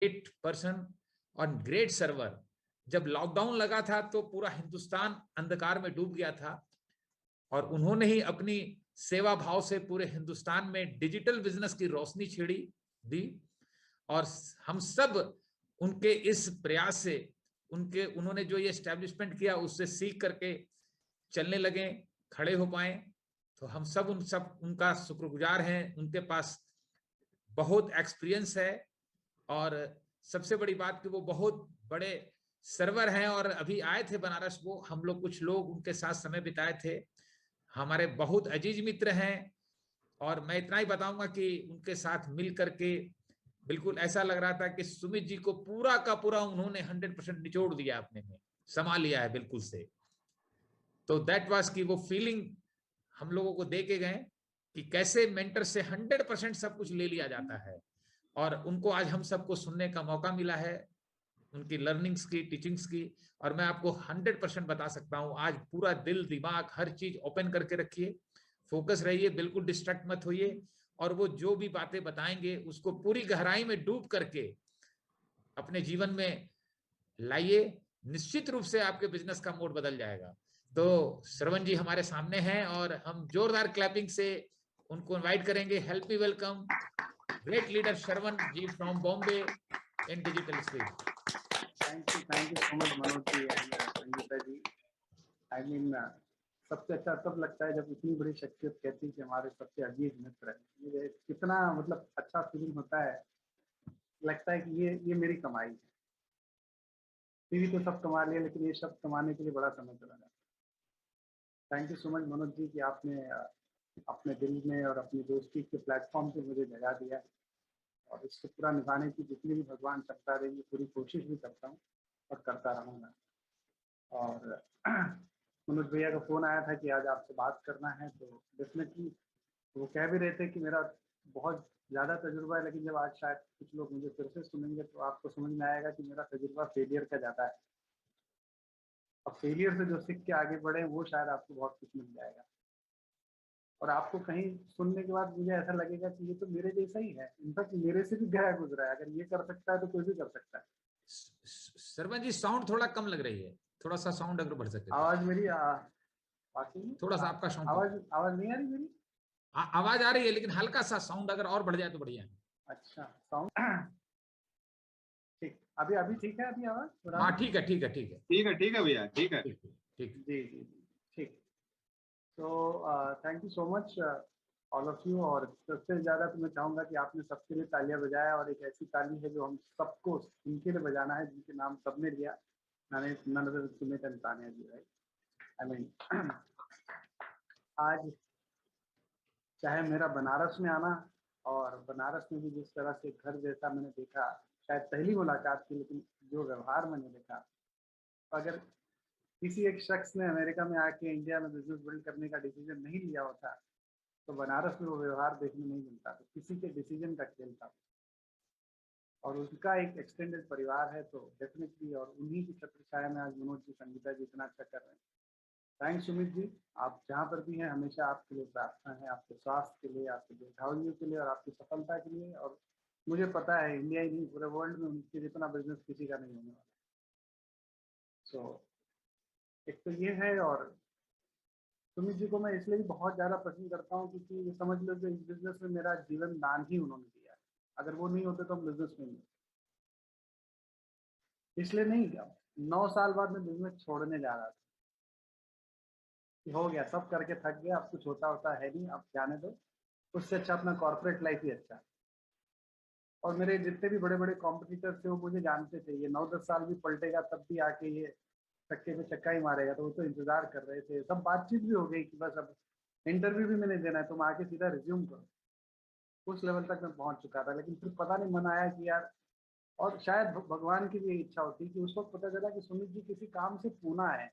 Great person और great server. जब lockdown लगा था तो पूरा हिंदुस्तान अंधकार में डूब गया था, और उन्होंने ही अपनी सेवा भाव से पूरे हिंदुस्तान में डिजिटल बिजनेस की रोशनी छेड़ी दी। और हम सब उनके इस प्रयास से, उन्होंने जो ये एस्टेब्लिशमेंट किया उससे सीख करके चलने लगे, खड़े हो पाए। तो हम सब उनका शुक्रगुजार हैं। उनके पास बहुत एक्सपीरियंस है, और सबसे बड़ी बात कि वो बहुत बड़े सर्वर हैं, और अभी आए थे बनारस। वो हम लोग कुछ लोग उनके साथ समय बिताए थे, हमारे बहुत अजीज मित्र हैं। और मैं इतना ही बताऊंगा कि उनके साथ मिल करके बिल्कुल ऐसा लग रहा था कि सुमित जी को पूरा का पूरा उन्होंने 100% निचोड़ दिया, अपने में समा लिया है बिल्कुल से। तो दैट वाज की वो फीलिंग हम लोगों को दे के गए कि कैसे मेंटर से 100% सब कुछ ले लिया जाता है। और उनको आज हम सबको सुनने का मौका मिला है, उनकी लर्निंग्स की, टीचिंग्स की। और मैं आपको 100% बता सकता हूं, आज पूरा दिल दिमाग हर चीज ओपन करके रखिए, फोकस रहिए, बिल्कुल डिस्ट्रैक्ट मत होइए। और वो जो भी बातें बताएंगे उसको पूरी गहराई में डूब करके अपने जीवन में लाइए। निश्चित रूप से आपके बिजनेस का मोड बदल जाएगा। तो श्रवण जी हमारे सामने हैं, और हम जोरदार क्लैपिंग से उनको इनवाइट करेंगे। Help me welcome great leader Shravan ji from Bombay in digital space. Thank you so much Manoj ji and Sangeeta ji. I mean सबसे अच्छा तब लगता है जब इतनी बड़ी शख्सियत कहती है कि हमारे सबसे अजीज मित्र है। ये कितना मतलब अच्छा फीलिंग होता है। लगता है कि ये मेरी कमाई है। टीवी तो सब कमा लिया, लेकिन ये शब्द कमाने के लिए बड़ा समय चला जाता है। Thank you so much Manoj ji कि आपने अपने दिल में और अपनी दोस्ती के प्लेटफॉर्म पे मुझे जगह दिया, और इसको पूरा निभाने की जितनी भी भगवान क्षमता देंगे पूरी कोशिश भी करता हूँ और करता रहूँगा। और मनोज भैया का फ़ोन आया था कि आज आपसे बात करना है, तो डेफिनेटली वो कह भी रहे थे कि मेरा बहुत ज़्यादा तजुर्बा है, लेकिन जब आज शायद कुछ लोग मुझे फिर से सुनेंगे तो आपको समझ में आएगा कि मेरा तजुर्बा फेलियर का ज़्यादा है। अब फेलियर से जो सीख के आगे बढ़े वो शायद आपको बहुत कुछ मिल जाएगा, और आपको कहीं सुनने के बाद मुझे ऐसा लगेगा कि ये तो मेरे जैसा ही है, इनफैक्ट मेरे से भी गहरा गुजरा है। अगर ये कर सकता है तो कोई भी कर सकता है। श्रवण जी साउंड थोड़ा कम लग रही है, थोड़ा सा साउंड अगर बढ़ सके तो। आवाज़ मेरी बाकी थोड़ा सा आपका साउंड कम। आवाज़ नहीं आ रही मेरी? आवाज आ रही है, लेकिन हल्का सा साउंड अगर और बढ़ जाए तो बढ़िया है। अच्छा साउंड ठीक, अभी अभी ठीक है? अभी आवाज़ थोड़ा? हाँ ठीक है, ठीक है, ठीक है, ठीक है भैया, ठीक है। ठीक ठीक। जी जी जी ठीक। तो thank you so much all of you. और सबसे ज़्यादा तो मैं चाहूँगा कि आपने सबके लिए तालियां बजाया, और एक ऐसी ताली है जो हम सबको उनके लिए बजाना है जिनके नाम सबने लिया। None other Sumit and Tania ji, right? I mean आज चाहे मेरा बनारस में आना, और बनारस में भी जिस तरह से घर जैसा मैंने देखा, शायद पहली मुलाकात थी, लेकिन जो व्यवहार मैंने देखा, अगर किसी एक शख्स ने अमेरिका में आके इंडिया में बिजनेस बिल्ड करने का डिसीजन नहीं लिया होता तो बनारस में वो व्यवहार देखने नहीं मिलता। तो किसी के डिसीजन का खेल था, और उनका एक एक्सटेंडेड परिवार है, तो डेफिनेटली और उन्हीं की छत्र छाया में आज मनोज जी, संगीता जी इतना अच्छा कर रहे हैं। थैंक्स सुमित जी, आप जहाँ पर भी हैं हमेशा आपके लिए प्रार्थना है, आपके स्वास्थ्य के लिए, आपके दीर्घायु के लिए और आपकी सफलता के लिए। और मुझे पता है इंडिया ही नहीं पूरे वर्ल्ड में उनके जितना बिजनेस किसी का नहीं होने वाला। सो एक तो ये है, और सुमित जी को मैं इसलिए भी बहुत ज़्यादा पसंद करता हूँ क्योंकि ये समझ लो कि इस बिजनेस में मेरा जीवन दान ही उन्होंने दिया है। अगर वो नहीं होते तो हम बिजनेस में नहीं। इसलिए नहीं, 9 साल बाद मैं बिजनेस छोड़ने जा रहा था कि हो गया, सब करके थक गया, अब कुछ होता होता है नहीं, अब जाने दो। उससे अच्छा अपना कॉर्पोरेट लाइफ ही अच्छा है। और मेरे जितने भी बड़े बड़े कॉम्पिटिटर थे वो मुझे जानते थे, ये 9-10 साल भी पलटेगा तब भी आके ये चक्के पे चक्का ही मारेगा, तो वो तो इंतजार कर रहे थे। सब बातचीत भी हो गई कि बस अब इंटरव्यू भी मैंने देना है, तुम आके सीधा रिज्यूम करो। उस लेवल तक मैं पहुंच चुका था, लेकिन फिर पता नहीं मन आया कि यार, और शायद भगवान की भी इच्छा होती कि उस वक्त पता चला कि सुमित जी किसी काम से पूना है।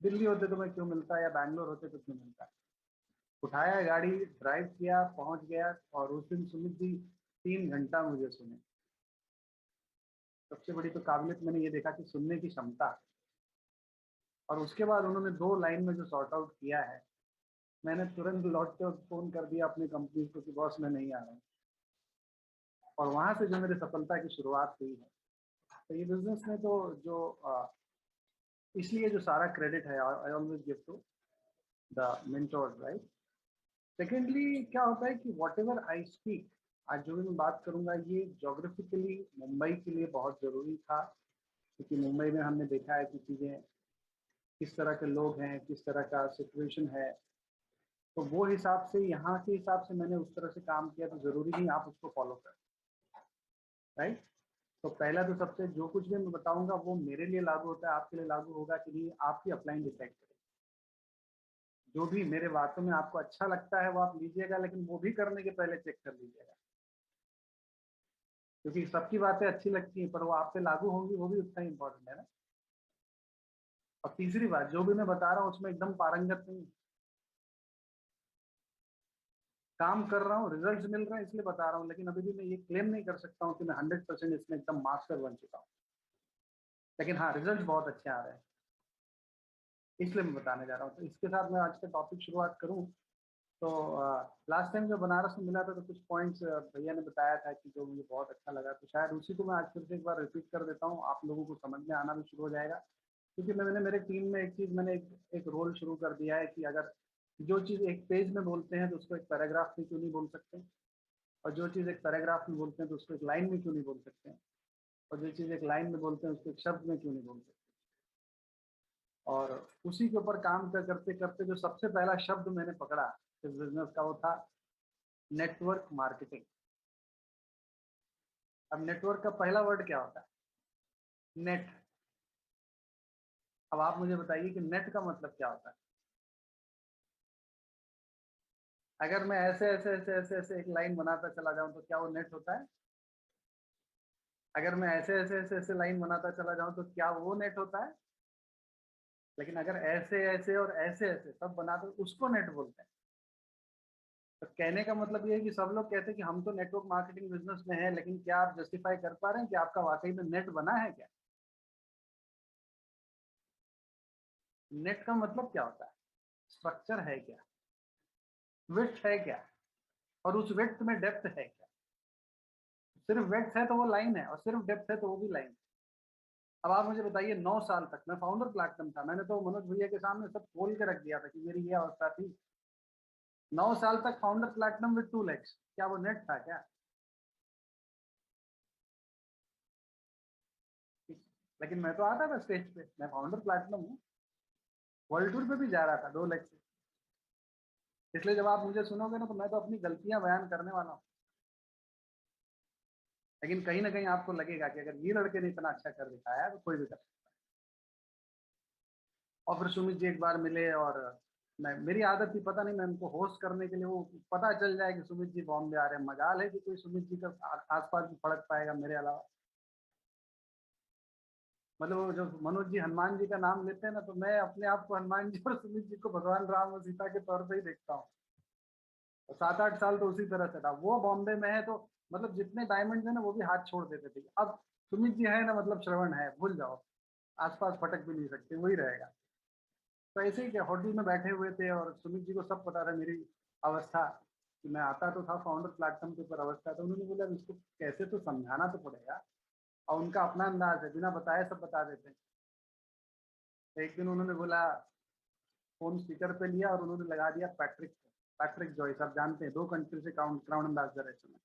दिल्ली होते तो मैं क्यों मिलता, या बैंगलोर होते तो क्यों मिलता। उठाया गाड़ी, ड्राइव किया, पहुंच गया, और उस दिन सुमित जी 3 घंटा मुझे सुने। सबसे बड़ी तो काबिलियत मैंने ये देखा कि सुनने की क्षमता। और उसके बाद उन्होंने 2 लाइन में जो सॉर्ट आउट किया है, मैंने तुरंत लौट के फ़ोन कर दिया अपनी कंपनी को कि बॉस मैं नहीं आ रहा हूँ। और वहां से जो मेरी सफलता की शुरुआत हुई है, तो ये बिजनेस में तो जो इसलिए जो सारा क्रेडिट है I always give to the mentors, right. Secondly क्या होता है कि वॉट एवर आई स्पीक, आज जो भी मैं बात करूंगा ये जोग्राफिकली मुंबई के लिए बहुत जरूरी था, क्योंकि मुंबई में हमने देखा है कि चीज़ें किस तरह के लोग हैं, किस तरह का सिचुएशन है, तो वो हिसाब से यहाँ के हिसाब से मैंने उस तरह से काम किया, तो ज़रूरी नहीं आप उसको फॉलो करें, राइट। तो पहला तो सबसे जो कुछ भी मैं बताऊंगा वो मेरे लिए लागू होता है, आपके लिए लागू होगा कि नहीं, आपकी अपलाइन डिसाइड करें। जो भी मेरे बातों में आपको अच्छा लगता है वो आप लीजिएगा, लेकिन वो भी करने के पहले चेक कर लीजिएगा, क्योंकि सबकी बातें अच्छी लगती हैं पर वो आप पे लागू होंगी वो भी उतना ही इंपॉर्टेंट है ना। और तीसरी बात, जो भी मैं बता रहा हूँ उसमें एकदम पारंगत नहीं, काम कर रहा हूँ, रिजल्ट्स मिल रहे हैं इसलिए बता रहा हूँ, लेकिन अभी भी मैं ये क्लेम नहीं कर सकता हूँ कि मैं 100% इसमें एकदम मास्टर बन चुका हूँ, लेकिन हाँ रिजल्ट बहुत अच्छे आ रहे हैं, इसलिए मैं बताने जा रहा हूँ। तो इसके साथ मैं आज का टॉपिक शुरुआत करूँ तो लास्ट टाइम जब बनारस में मिला था तो कुछ पॉइंट्स भैया ने बताया था कि जो मुझे बहुत अच्छा लगा, तो शायद उसी को मैं आज फिर से एक बार रिपीट कर देता हूँ, आप लोगों को समझ में आना भी शुरू हो जाएगा। क्योंकि मैंने मेरे टीम में एक चीज़ मैंने एक रोल शुरू कर दिया है कि अगर जो चीज़ एक पेज में बोलते हैं तो उसको एक पैराग्राफ में क्यों नहीं बोल सकते, और जो चीज़ एक पैराग्राफ में बोलते हैं तो उसको एक लाइन में क्यों नहीं बोल सकते, और जो चीज़ एक लाइन में बोलते हैं उसको एक शब्द में क्यों नहीं बोल सकते। और उसी के ऊपर काम करते करते जो सबसे पहला शब्द मैंने पकड़ा इस बिजनेस का वो था नेटवर्क मार्केटिंग। अब नेटवर्क का पहला वर्ड क्या होता है? नेट। अब आप मुझे बताइए कि नेट का मतलब क्या होता है? अगर मैं ऐसे ऐसे ऐसे ऐसे ऐसे एक लाइन बनाता चला जाऊं तो क्या वो नेट होता है? अगर मैं ऐसे ऐसे ऐसे ऐसे लाइन बनाता चला जाऊं तो क्या वो नेट होता है? लेकिन अगर ऐसे ऐसे और ऐसे ऐसे सब बनाते उसको नेट बोलते हैं। तो कहने का मतलब ये है कि सब लोग कहते हैं कि हम तो नेटवर्क मार्केटिंग बिजनेस में है, लेकिन क्या आप जस्टिफाई कर पा रहे हैं कि आपका वाकई में नेट बना है क्या? नेट का मतलब क्या होता है? स्ट्रक्चर है क्या, विड्थ है क्या, और उस विड्थ में डेप्थ है क्या? सिर्फ विड्थ है तो वो लाइन है, और सिर्फ डेप्थ है तो वो भी लाइन है। अब आप मुझे बताइए, 9 साल तक मैं फाउंडर प्लेटिनम था, मैंने तो मनोज भैया के सामने सब खोल के रख दिया था कि मेरी ये अवस्था थी। 9 साल तक फाउंडर प्लेटिनम विद 2 legs, क्या वो नेट था क्या? लेकिन मैं तो आता था स्टेज पे, मैं फाउंडर प्लेटिनम हूँ, वर्ल्ड टूर पे भी जा रहा था 2 legs से। इसलिए जब आप मुझे सुनोगे ना तो मैं तो अपनी गलतियां बयान करने वाला हूँ, लेकिन कहीं ना कहीं आपको लगेगा कि अगर ये लड़के ने इतना अच्छा कर दिखाया है तो कोई भी कर सकता है। और फिर सुमित जी एक बार मिले, और मैं मेरी आदत थी, पता नहीं मैं उनको होस्ट करने के लिए, वो पता चल जाए कि सुमित जी बॉम्बे आ रहे हैं, मजाल है कि कोई सुमित जी का आसपास भी फड़क पाएगा मेरे अलावा। मतलब वो जो मनोज जी हनुमान जी का नाम लेते हैं ना, तो मैं अपने आप को हनुमान जी और सुमित जी को भगवान राम और सीता के तौर पे ही देखता हूँ। 7-8 साल तो उसी तरह से था। वो बॉम्बे में है तो मतलब जितने डायमंड है ना वो भी हाथ छोड़ देते थे। अब सुमित जी है ना, मतलब श्रवण है, भूल जाओ, आसपास फटक भी नहीं सकते, वही रहेगा। तो ऐसे ही क्या, होटल में बैठे हुए थे और सुमित जी को सब पता था मेरी अवस्था, कि मैं आता तो था फाउंडर प्लेटफॉर्म के ऊपर अवस्था। तो उन्होंने बोला इसको कैसे तो समझाना तो पड़ेगा, और उनका अपना अंदाज है, बिना बताए सब बता देते हैं। तो एक दिन उन्होंने बोला, फोन स्पीकर पे लिया और उन्होंने लगा दिया पैट्रिक को। पैट्रिक जॉयस आप जानते हैं, 2 कंट्री से क्राउन एम्बेसडर है इस समय,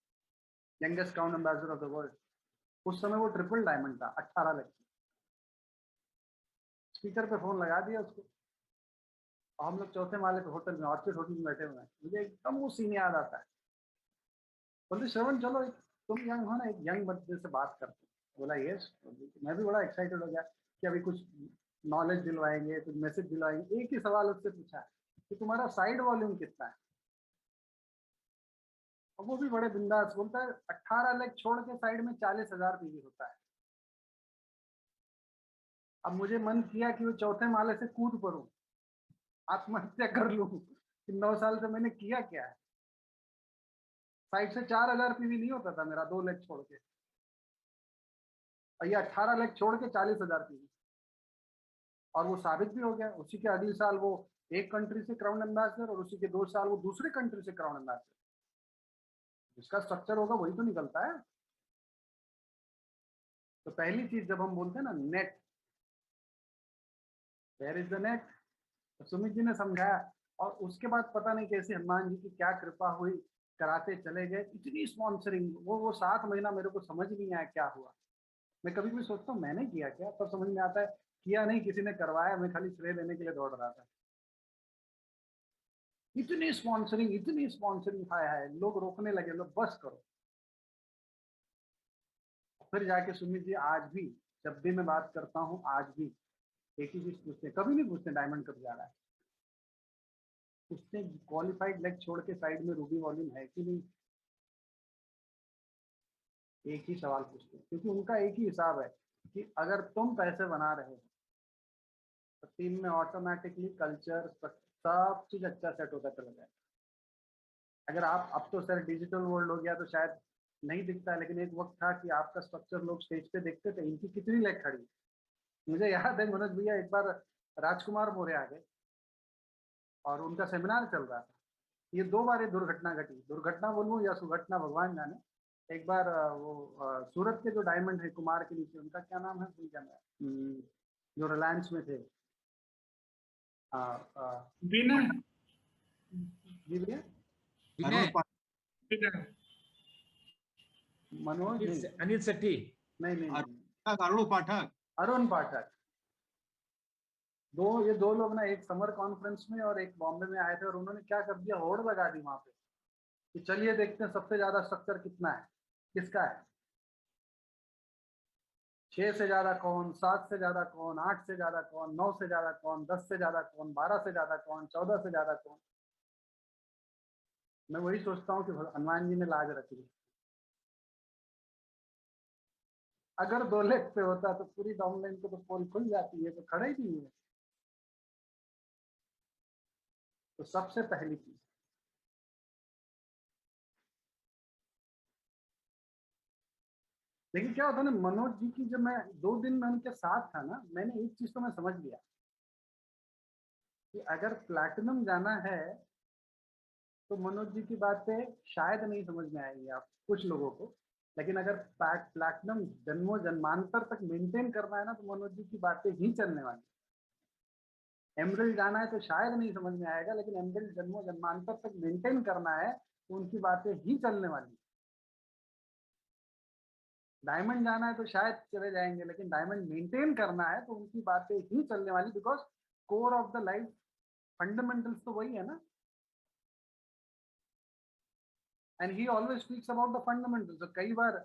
youngest crown ambassador of the world. उस समय वो ट्रिपल डायमंड था, 18 लाख। स्पीकर पे फोन लगा दिया उसको, और हम लोग चौथे माले पे होटल में, ऑर्चिड होटल में बैठे हुए हैं। मुझे एकदम वो सीन याद आता है। बोलते श्रवण चलो तुम यंग हो ना, एक यंग बंदे से बात करते। बोला यस। मैं भी बड़ा एक्साइटेड हो गया कि अभी कुछ नॉलेज दिलवाएंगे, कुछ मैसेज दिलवाएंगे। एक ही सवाल उससे पूछा कि तुम्हारा साइड वॉल्यूम कितना है, और वो भी बड़े बिंदास बोलता है 18 लाख छोड़ के साइड में 40,000 पीवी होता है। अब मुझे मन किया कि वो चौथे माले से कूद पड़ूं, आत्महत्या कर लूं कि 9 साल से मैंने किया क्या है। साइड से 4,000 पीवी नहीं होता था मेरा, 2 लाख छोड़ के, और ये 18 लाख छोड़ के 40,000 पीवी। और वो साबित भी हो गया। उसी के अगले साल वो एक कंट्री से क्राउन एम्बेसडर, और उसी के 2 साल वो दूसरे कंट्री से क्राउन एम्बेसडर। जिसका स्ट्रक्चर होगा वही तो निकलता है। तो पहली चीज जब हम बोलते हैं ना net, where is the net, तो सुमित जी ने समझाया और उसके बाद पता नहीं कैसे हनुमान जी की क्या कृपा हुई, कराते चले गए, इतनी स्पॉन्सरिंग, वो 7 महीना मेरे को समझ नहीं आया क्या हुआ। मैं कभी भी सोचता हूँ मैंने किया क्या, तब समझ में आता है किया नहीं, किसी ने करवाया, मैं खाली श्रेय लेने के लिए दौड़ रहा था। इतनी स्पॉन्सरिंग, हाय हाय, लोग रोकने लगे, लोग बस करो। फिर जाके सुमित जी आज भी जब भी मैं बात करता हूँ, आज भी एक ही चीज पूछते, कभी नहीं पूछते डायमंड कब जा रहा है, उसने क्वालिफाइड लेग छोड़ के साइड में रूबी वॉल्यूम है कि नहीं, एक ही सवाल पूछते हैं, क्योंकि उनका एक ही हिसाब है कि अगर तुम पैसे बना रहे हो तो टीम में ऑटोमेटिकली कल्चर सब चीज अच्छा सेट होता चला जाए। अगर आप, अब तो सर डिजिटल वर्ल्ड हो गया तो शायद नहीं दिखता है, लेकिन एक वक्त था कि आपका स्ट्रक्चर लोग स्टेज पे देखते थे, इनकी कितनी लेग खड़ी। मुझे याद है मनोज भैया एक बार राजकुमार मौर्य आ गए और उनका सेमिनार चल रहा था, ये 2 बार ये दुर्घटना घटी, दुर्घटना बोलूं या सुघटना भगवान जाने। एक बार सूरत के जो डायमंड है कुमार के नीचे, उनका क्या नाम है भूल गया मैं, जो रिलायंस में थे, विनय, जी भैया, विनय, मनोज, अनिल सेठी, नहीं, अरुण पाठक, अरुण पाठक। ये दो लोग ना एक समर कॉन्फ्रेंस में और एक बॉम्बे में आए थे, और उन्होंने क्या कर दिया, होड़ लगा दी वहां पे कि चलिए देखते हैं सबसे ज्यादा स्ट्रक्चर कितना है, किसका है, 6 से ज्यादा कौन, 7 से ज्यादा कौन, 8 से ज्यादा कौन, 9 से ज्यादा कौन, 10 से ज्यादा कौन, 12 से ज्यादा कौन, 14 से ज्यादा कौन। मैं वही सोचता हूँ कि हनुमान जी ने लाज रख ली। अगर 2 लेग पे होता तो पूरी डाउनलाइन को तो पोल खुल जाती है, तो खड़े ही नहीं है। तो सबसे पहली चीज, लेकिन क्या होता ना मनोज जी की, जब मैं 2 दिन में उनके साथ था ना, मैंने एक चीज तो मैं समझ लिया कि अगर प्लैटिनम जाना है तो मनोज जी की बातें शायद नहीं समझ में आएगी आप कुछ लोगों को, लेकिन अगर प्लैटिनम जन्मों जन्मांतर तक मेंटेन करना है ना, तो मनोज जी की बातें ही चलने वाली। एमरल्ड जाना है तो शायद नहीं समझ में आएगा, लेकिन एमरल्ड जन्मों जन्मांतर तक मेंटेन करना है तो उनकी बातें ही चलने वाली। डायमंड जाना है तो शायद चले जाएंगे, लेकिन डायमंड मेंटेन करना है तो उनकी बातें ही चलने वाली, because core of the life fundamentals तो वही है ना। And he always speaks about the fundamentals. कई बार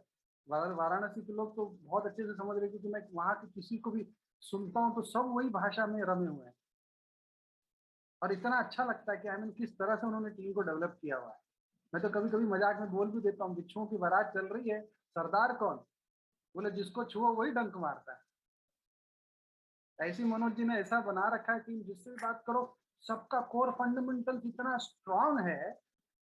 वाराणसी के लोग तो बहुत अच्छे से समझ रहे, क्योंकि मैं वहां के किसी को भी सुनता हूँ तो सब वही भाषा में रमे हुए हैं, और इतना अच्छा लगता है कि आई मीन किस तरह से उन्होंने टीम को डेवलप किया हुआ है। मैं तो कभी कभी मजाक में बोल भी देता हूँ, बिच्छुओं की बारात चल रही है, सरदार कौन, बोले जिसको छुओ वही डंक मारता है। ऐसी मनोज जी ने ऐसा बना रखा है टीम, जिससे भी बात करो सबका कोर फंडामेंटल इतना स्ट्रांग है,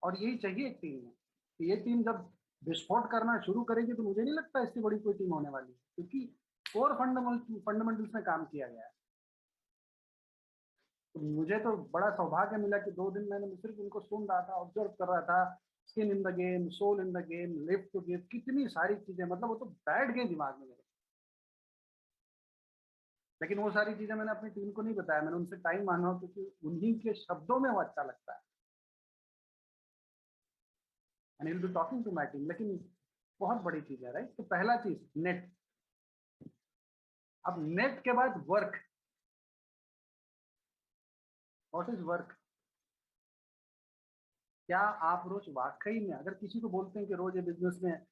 और यही चाहिए एक टीम में। कि ये टीम जब विस्फोट करना शुरू करेगी तो मुझे नहीं लगता इससे बड़ी कोई टीम होने वाली है, क्योंकि कोर फंडामेंटल्स में काम किया गया है। तो मुझे तो बड़ा सौभाग्य मिला कि 2 दिन मैंने सिर्फ उनको सुन रहा था, ऑब्जर्व कर रहा था। Skin in the game, soul in the game, live to give, कितनी सारी चीजें, मतलब वो तो बैठ गई दिमाग में मेरे। लेकिन वो सारी चीजें मैंने अपनी टीम को नहीं बताया, मैंने उनसे टाइम मांगा, क्योंकि उन्हीं के शब्दों में वो अच्छा लगता है। And will be talking to my team. लेकिन बहुत बड़ी चीज है, राइट। तो पहला चीज नेट। अब नेट के बाद वर्क। What is work? क्या आप रोज वाकई में, अगर किसी को बोलते हैं कि रोज ये बिजनेस में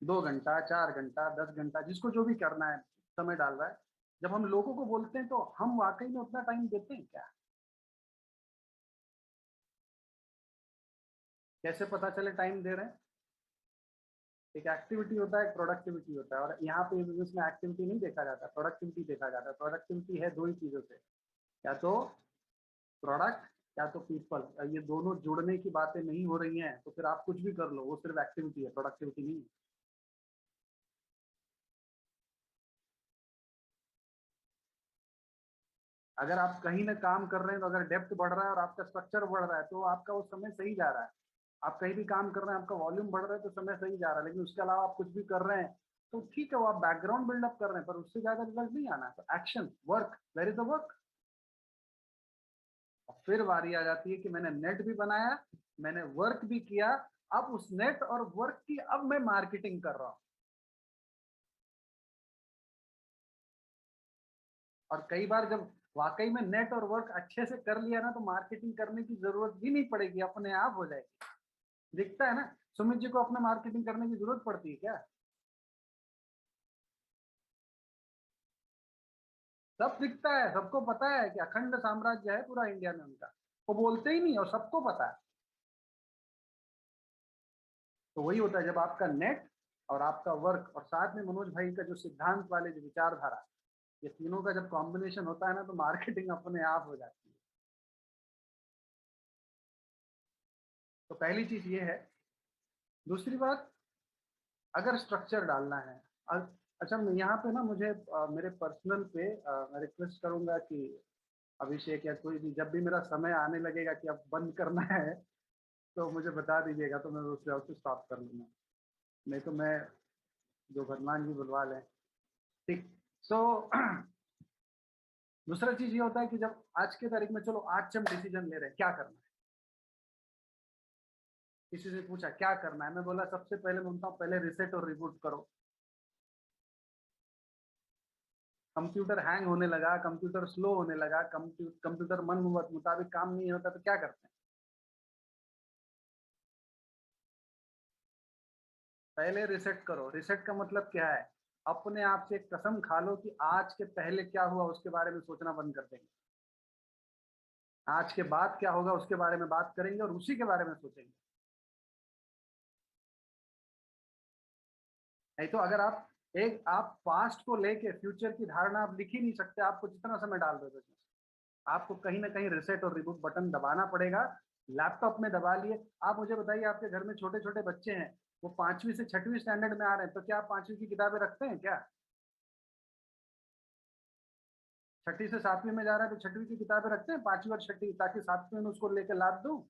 2 घंटा, 4 घंटा, 10 घंटा, जिसको जो भी करना है समय डाल रहा है, जब हम लोगों को बोलते हैं तो हम वाकई में उतना टाइम देते हैं क्या? कैसे पता चले टाइम दे रहे हैं? एक एक्टिविटी होता है, एक प्रोडक्टिविटी होता है, और यहाँ पे बिजनेस में एक्टिविटी नहीं देखा जाता, प्रोडक्टिविटी देखा जाता है। प्रोडक्टिविटी है 2 ही चीजों से, या तो प्रोडक्ट या तो पीपल। ये दोनों जुड़ने की बातें नहीं हो रही हैं तो फिर आप कुछ भी कर लो, वो सिर्फ एक्टिविटी है, प्रोडक्टिविटी नहीं है। अगर आप कहीं ना काम कर रहे हैं तो अगर डेप्थ बढ़ रहा है और आपका स्ट्रक्चर बढ़ रहा है तो आपका वो समय सही जा रहा है। आप कहीं भी काम कर रहे हैं, आपका वॉल्यूम बढ़ रहा है तो समय सही जा रहा है। लेकिन उसके अलावा आप कुछ भी कर रहे हैं तो ठीक है, वो आप बैकग्राउंड बिल्डअप कर रहे हैं, पर उससे ज्यादा रिजल्ट नहीं आना है। तो action, work, where is the work. फिर बारी आ जाती है कि मैंने नेट भी बनाया, मैंने वर्क भी किया, अब उस नेट और वर्क की अब मैं मार्केटिंग कर रहा हूं। और कई बार जब वाकई में नेट और वर्क अच्छे से कर लिया ना, तो मार्केटिंग करने की जरूरत भी नहीं पड़ेगी, अपने आप हो जाएगी। दिखता है ना, सुमित जी को अपना मार्केटिंग करने की जरूरत पड़ती है क्या? सब दिखता है, सबको पता है कि अखंड साम्राज्य है पूरा इंडिया में उनका, वो बोलते ही नहीं और सबको पता है। तो वही होता है जब आपका नेट और आपका वर्क और साथ में मनोज भाई का जो सिद्धांत वाले जो विचारधारा, ये तीनों का जब कॉम्बिनेशन होता है ना, तो मार्केटिंग अपने आप हो जाती है। तो पहली चीज ये है। दूसरी बात, अगर स्ट्रक्चर डालना है, अच्छा यहाँ पे ना मुझे मेरे पर्सनल पे मैं रिक्वेस्ट करूंगा कि अभिषेक या कोई भी, जब भी मेरा समय आने लगेगा कि अब बंद करना है, तो मुझे बता दीजिएगा, तो मैं उस जॉब से स्टॉप कर लूंगा। नहीं तो मैं जो भगवान जी बुलवा लें। ठीक। सो दूसरा चीज ये होता है कि जब आज के तारीख में, चलो आज से हम डिसीजन ले रहे हैं क्या करना है, किसी से पूछा क्या करना है, मैं बोला सबसे पहले बोलता हूँ पहले रिसेट और रिबूट करो। कंप्यूटर हैंग होने लगा, कंप्यूटर स्लो होने लगा, कंप्यूटर मन मुताबिक काम नहीं होता, तो क्या करते हैं? पहले रिसेट करो। रिसेट का मतलब क्या है? अपने आप से कसम खा लो कि आज के पहले क्या हुआ उसके बारे में सोचना बंद कर देंगे, आज के बाद क्या होगा उसके बारे में बात करेंगे और उसी के बारे में सोचेंगे। नहीं तो अगर आप पास्ट को लेके फ्यूचर की धारणा आप लिख ही नहीं सकते, आपको जितना समय डाल दो बिजनेस, आपको कहीं ना कहीं रिसेट और रिबूट बटन दबाना पड़ेगा। लैपटॉप में दबा लिए। आप मुझे बताइए, आपके घर में छोटे छोटे बच्चे हैं, वो 5वीं से 6वीं स्टैंडर्ड में आ रहे हैं, तो क्या आप 5वीं की किताबें रखते हैं क्या? 6ठी से 7वीं में जा रहा है तो 6वीं की किताबें रखते हैं, 5वीं और 6ठी, ताकि 7वीं में उसको लेकर लाद दूं?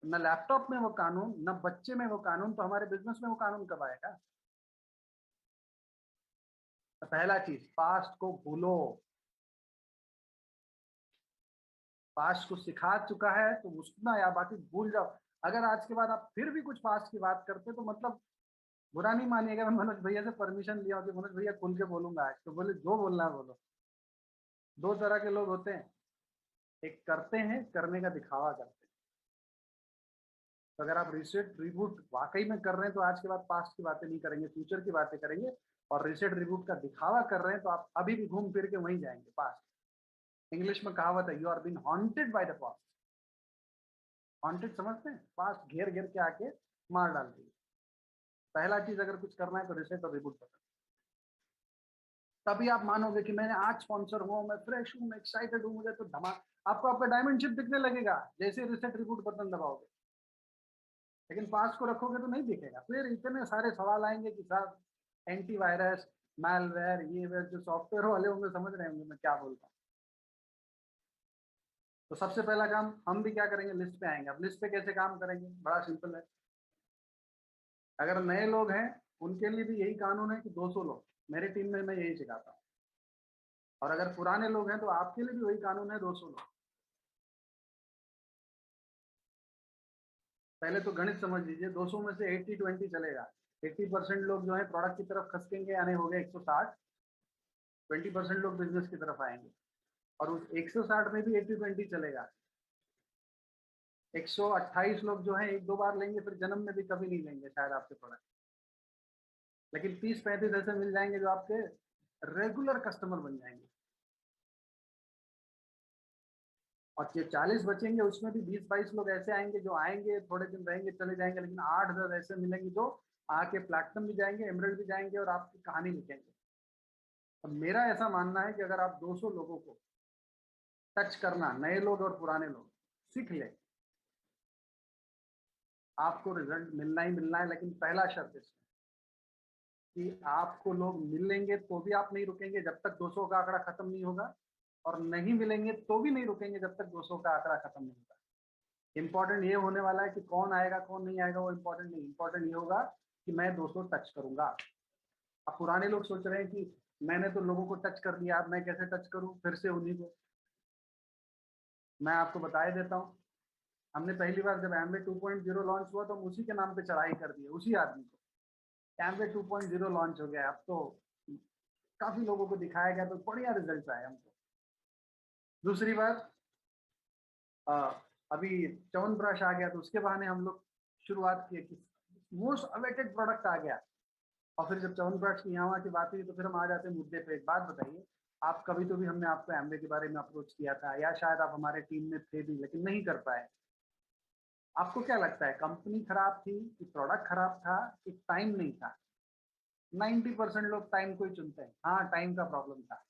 न लैपटॉप में वो कानून, न बच्चे में वो कानून, तो हमारे बिजनेस में वो कानून कब आएगा? तो पहला चीज, पास्ट को भूलो। पास्ट को सिखा चुका है तो उसना या बाकी भूल जाओ। अगर आज के बाद आप फिर भी कुछ पास्ट की बात करते तो मतलब बुरा नहीं मानिएगा, मैं मनोज भैया से परमिशन लिया कि मनोज भैया खुल के बोलूंगा आज, तो बोले जो बोलना है बोलो। दो तरह के लोग होते हैं, एक करते हैं, करने का दिखावा करते हैं। तो अगर आप रिसेट रिबूट वाकई में कर रहे हैं तो आज के बाद पास्ट की बातें नहीं करेंगे, फ्यूचर की बातें करेंगे। और रिसेट रिबूट का दिखावा कर रहे हैं तो आप अभी भी घूम फिर के वहीं जाएंगे, पास्ट। इंग्लिश में कहावत है, you are been haunted by the past. Haunted समझते हैं? पास्ट घेर घेर के आके मार डालती है। पहला चीज अगर कुछ करना है तो रिसेट और रिबूट बटन, तभी आप मानोगे कि मैंने आज स्पॉन्सर हुआ, मैं फ्रेश हूँ, मैं एक्साइटेड हूँ, मुझे तो धमाक, आपको आपका डायमंड शिप दिखने लगेगा जैसे रिसेट रिबूट बटन दबाओगे। लेकिन पास को रखोगे तो नहीं दिखेगा। फिर इतने सारे सवाल आएंगे कि साहब एंटीवायरस, मैलवेयर, ये जो सॉफ्टवेयर वाले होंगे समझ रहे होंगे मैं क्या बोलता हूँ। तो सबसे पहला काम हम भी क्या करेंगे, लिस्ट पे आएंगे। अब लिस्ट पे कैसे काम करेंगे? बड़ा सिंपल है। अगर नए लोग हैं उनके लिए भी यही कानून है कि 200 लोग, मेरे टीम में मैं यही सिखाता हूँ। और अगर पुराने लोग हैं तो आपके लिए भी वही कानून है, 200 लोग। पहले तो गणित समझ लीजिए, 200 में से 80-20 चलेगा। 80% लोग जो है प्रोडक्ट की तरफ खसकेंगे, यानी हो गए 160। 20% लोग बिजनेस की तरफ आएंगे, और उस 160 में भी 80-20 चलेगा। 128 लोग जो है एक दो बार लेंगे, फिर जन्म में भी कभी नहीं लेंगे शायद आपके प्रोडक्ट। लेकिन 30-35 ऐसे मिल जाएंगे जो आपके रेगुलर कस्टमर बन जाएंगे। और ये 40 बचेंगे, उसमें भी 20-22 लोग ऐसे आएंगे जो आएंगे, थोड़े दिन रहेंगे, चले जाएंगे, लेकिन 8-10 ऐसे मिलेंगे जो आके प्लैटिनम भी जाएंगे, एमराल्ड भी जाएंगे और आपकी कहानी लिखेंगे। अब मेरा ऐसा मानना है कि अगर आप 200 लोगों को टच करना, नए लोग और पुराने लोग, सीख ले, आपको रिजल्ट मिलना ही मिलना है। लेकिन पहला शर्त इसमें कि आपको लोग मिलेंगे तो भी आप नहीं रुकेंगे जब तक 200 का आंकड़ा खत्म नहीं होगा, और नहीं मिलेंगे तो भी नहीं रुकेंगे जब तक 200 का आंकड़ा खत्म नहीं होगा। इंपॉर्टेंट ये होने वाला है कि कौन आएगा कौन नहीं आएगा, वो इंपॉर्टेंट नहीं। इंपॉर्टेंट ये होगा कि मैं 200 टच करूंगा। अब पुराने लोग सोच रहे हैं कि मैंने तो लोगों को टच कर दिया, अब मैं कैसे टच करूं फिर से उन्हीं को। मैं आपको बता ही देता हूं, हमने पहली बार जब एमवे 2.0 लॉन्च हुआ तो हम उसी के नाम पे चढ़ाई कर दी, उसी आदमी को। एमवे 2.0 लॉन्च हो गया, अब तो काफी लोगों को दिखाया गया तो बढ़िया रिजल्ट आए हमको। दूसरी बात, अभी च्यवनप्राश आ गया तो उसके बहाने हम लोग शुरुआत किए कि मोस्ट अवेटेड प्रोडक्ट आ गया। और फिर जब च्यवनप्राश की यहाँ की बात हुई तो फिर हम आ जाते हैं मुद्दे पे। एक बात बताइए, आप कभी तो भी हमने आपको एमवे के बारे में अप्रोच किया था, या शायद आप हमारे टीम में थे भी लेकिन नहीं कर पाए। आपको क्या लगता है, कंपनी खराब थी कि प्रोडक्ट खराब था कि टाइम नहीं था? 90% लोग टाइम को ही चुनते हैं। हाँ, टाइम का प्रॉब्लम था।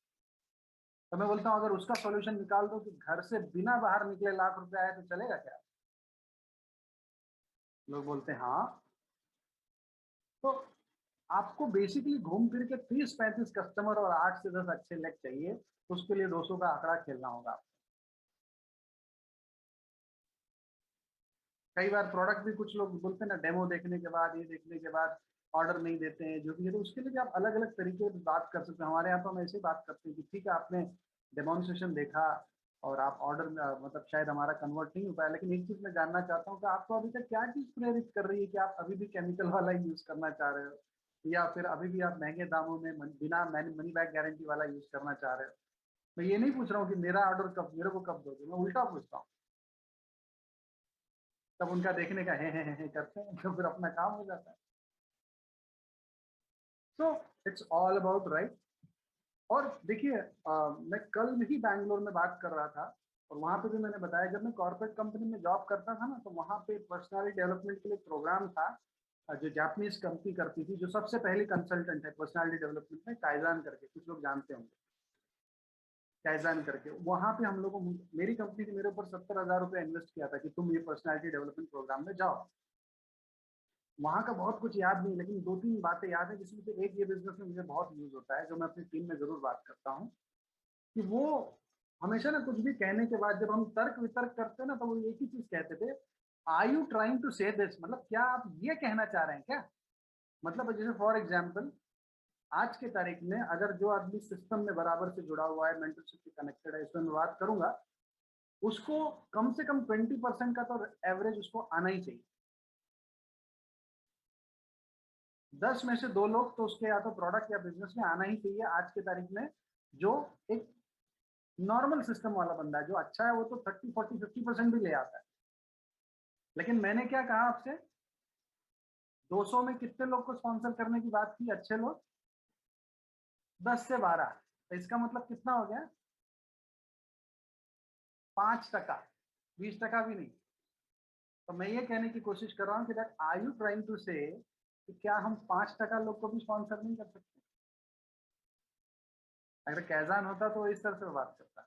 तो मैं बोलता हूँ अगर उसका सॉल्यूशन निकाल दो कि घर से बिना बाहर निकले लाख रुपए आए तो चलेगा क्या? लोग बोलते हैं हाँ। तो आपको बेसिकली घूम फिर के 30-35 कस्टमर और 8 से 10 अच्छे लेग चाहिए, तो उसके लिए 200 का आंकड़ा खेलना होगा। कई बार प्रोडक्ट भी कुछ लोग बोलते हैं ना, डेमो देखने के बाद, ये देखने के बाद ऑर्डर नहीं देते हैं, जो भी है। तो उसके लिए भी आप अलग अलग तरीके से बात कर सकते हैं। हमारे यहाँ तो हम ऐसे ही बात करते हैं कि ठीक है, आपने डेमोन्स्ट्रेशन देखा और आप ऑर्डर मतलब शायद हमारा कन्वर्ट नहीं हो पाया, लेकिन एक चीज मैं जानना चाहता हूँ कि आपको अभी तक क्या चीज प्रेरित कर रही है कि आप अभी भी केमिकल वाला यूज करना चाह रहे हो, या फिर अभी भी आप महंगे दामों में बिना मनी बैक गारंटी वाला यूज करना चाह रहे हो? मैं ये नहीं पूछ रहा हूँ कि मेरा ऑर्डर कब, मेरे को कब दोगे, मैं उल्टा पूछता हूँ। तब उनका देखने का है करते हैं तो फिर अपना काम हो जाता है। So it's all about right. और देखिए, मैं कल ही बैंगलोर में बात कर रहा था और वहाँ पे भी मैंने बताया, जब मैं कॉर्पोरेट कंपनी में जॉब करता था ना, तो वहाँ पे पर्सनालिटी डेवलपमेंट के लिए प्रोग्राम था जो जापानीज कंपनी करती थी, जो सबसे पहली कंसल्टेंट है पर्सनालिटी डेवलपमेंट में, काइजान करके, कुछ लोग जानते होंगे काइजान करके। वहाँ पे हम लोगों, मेरी कंपनी ने मेरे ऊपर 70,000 रुपये इन्वेस्ट किया था कि तुम ये पर्सनालिटी डेवलपमेंट प्रोग्राम में जाओ। वहाँ का बहुत कुछ याद नहीं, लेकिन 2-3 बातें याद है, जिसमें से एक ये बिजनेस में मुझे बहुत यूज होता है, जो मैं अपनी टीम में जरूर बात करता हूँ, कि वो हमेशा ना कुछ भी कहने के बाद जब हम तर्क वितर्क करते हैं ना, तो वो एक ही चीज कहते थे, आर यू ट्राइंग टू से दिस, मतलब क्या आप ये कहना चाह रहे हैं क्या? मतलब जैसे फॉर एग्जाम्पल, आज के तारीख में अगर जो आदमी सिस्टम में बराबर से जुड़ा हुआ है, मेंटरशिप से कनेक्टेड है, इसमें मैं बात करूंगा, उसको कम से कम 20% का तो एवरेज उसको आना ही चाहिए। 10 में से 2 लोग तो उसके या तो प्रोडक्ट या बिजनेस में आना ही चाहिए आज की तारीख में, जो एक नॉर्मल सिस्टम वाला बंदा है। जो अच्छा है वो तो 30, 40, 50% भी ले आता है। लेकिन मैंने क्या कहा आपसे, 200 में कितने लोग को स्पॉन्सर करने की बात की? अच्छे लोग 10 से 12। तो इसका मतलब कितना हो गया? 5%, 20% भी नहीं। तो मैं ये कहने की कोशिश कर रहा हूँ कि that are you trying to say कि क्या हम 5% लोग को भी स्पॉन्सर नहीं कर सकते? अगर कैजान होता तो इस तरह से बात करता।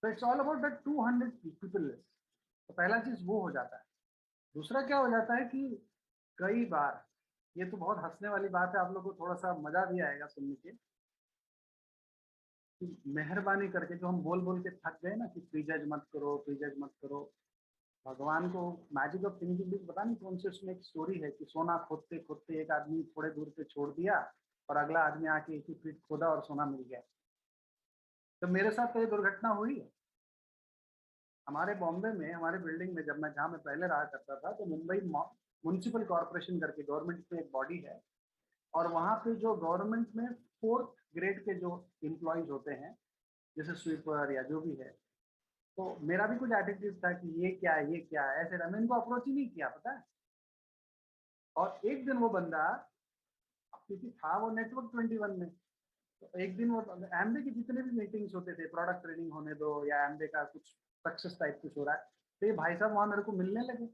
तो it's all about that 200 people list. तो पहला चीज वो हो जाता है। दूसरा क्या हो जाता है कि कई बार, ये तो बहुत हंसने वाली बात है, आप लोगों को थोड़ा सा मजा भी आएगा सुनने के, कि मेहरबानी करके जो हम बोल बोल के थक गए ना कि प्रीजज मत करो, प्रीजज मत करो। भगवान को मैजिक ऑफ थिंकिंग पता नहीं कौन से उसमें एक स्टोरी है कि सोना खोदते खोदते एक आदमी थोड़े दूर पे छोड़ दिया और अगला आदमी आके 1 फीट खोदा और सोना मिल गया। तो मेरे साथ तो ये दुर्घटना हुई है। हमारे बॉम्बे में, हमारे बिल्डिंग में, जब मैं जहाँ मैं पहले रहा करता था, तो मुंबई म्युनिसिपल कॉर्पोरेशन करके गवर्नमेंट में एक बॉडी है, और वहाँ पे जो गवर्नमेंट में 4th ग्रेड के जो एम्प्लॉयज होते हैं, जैसे स्वीपर या जो भी है, तो मेरा भी कुछ एटीट्यूड था कि ये क्या है, ये क्या है, ऐसे मैंने इनको अप्रोच ही नहीं किया, पता है। और एक दिन वो बंदा, क्योंकि था वो नेटवर्क 21 में, तो एक दिन वो एमबे की जितने भी मीटिंग्स होते थे, प्रोडक्ट ट्रेनिंग होने दो या एमबे का कुछ सक्सेस टाइप कुछ हो रहा है, तो ये भाई साहब वहाँ मेरे को मिलने लगे।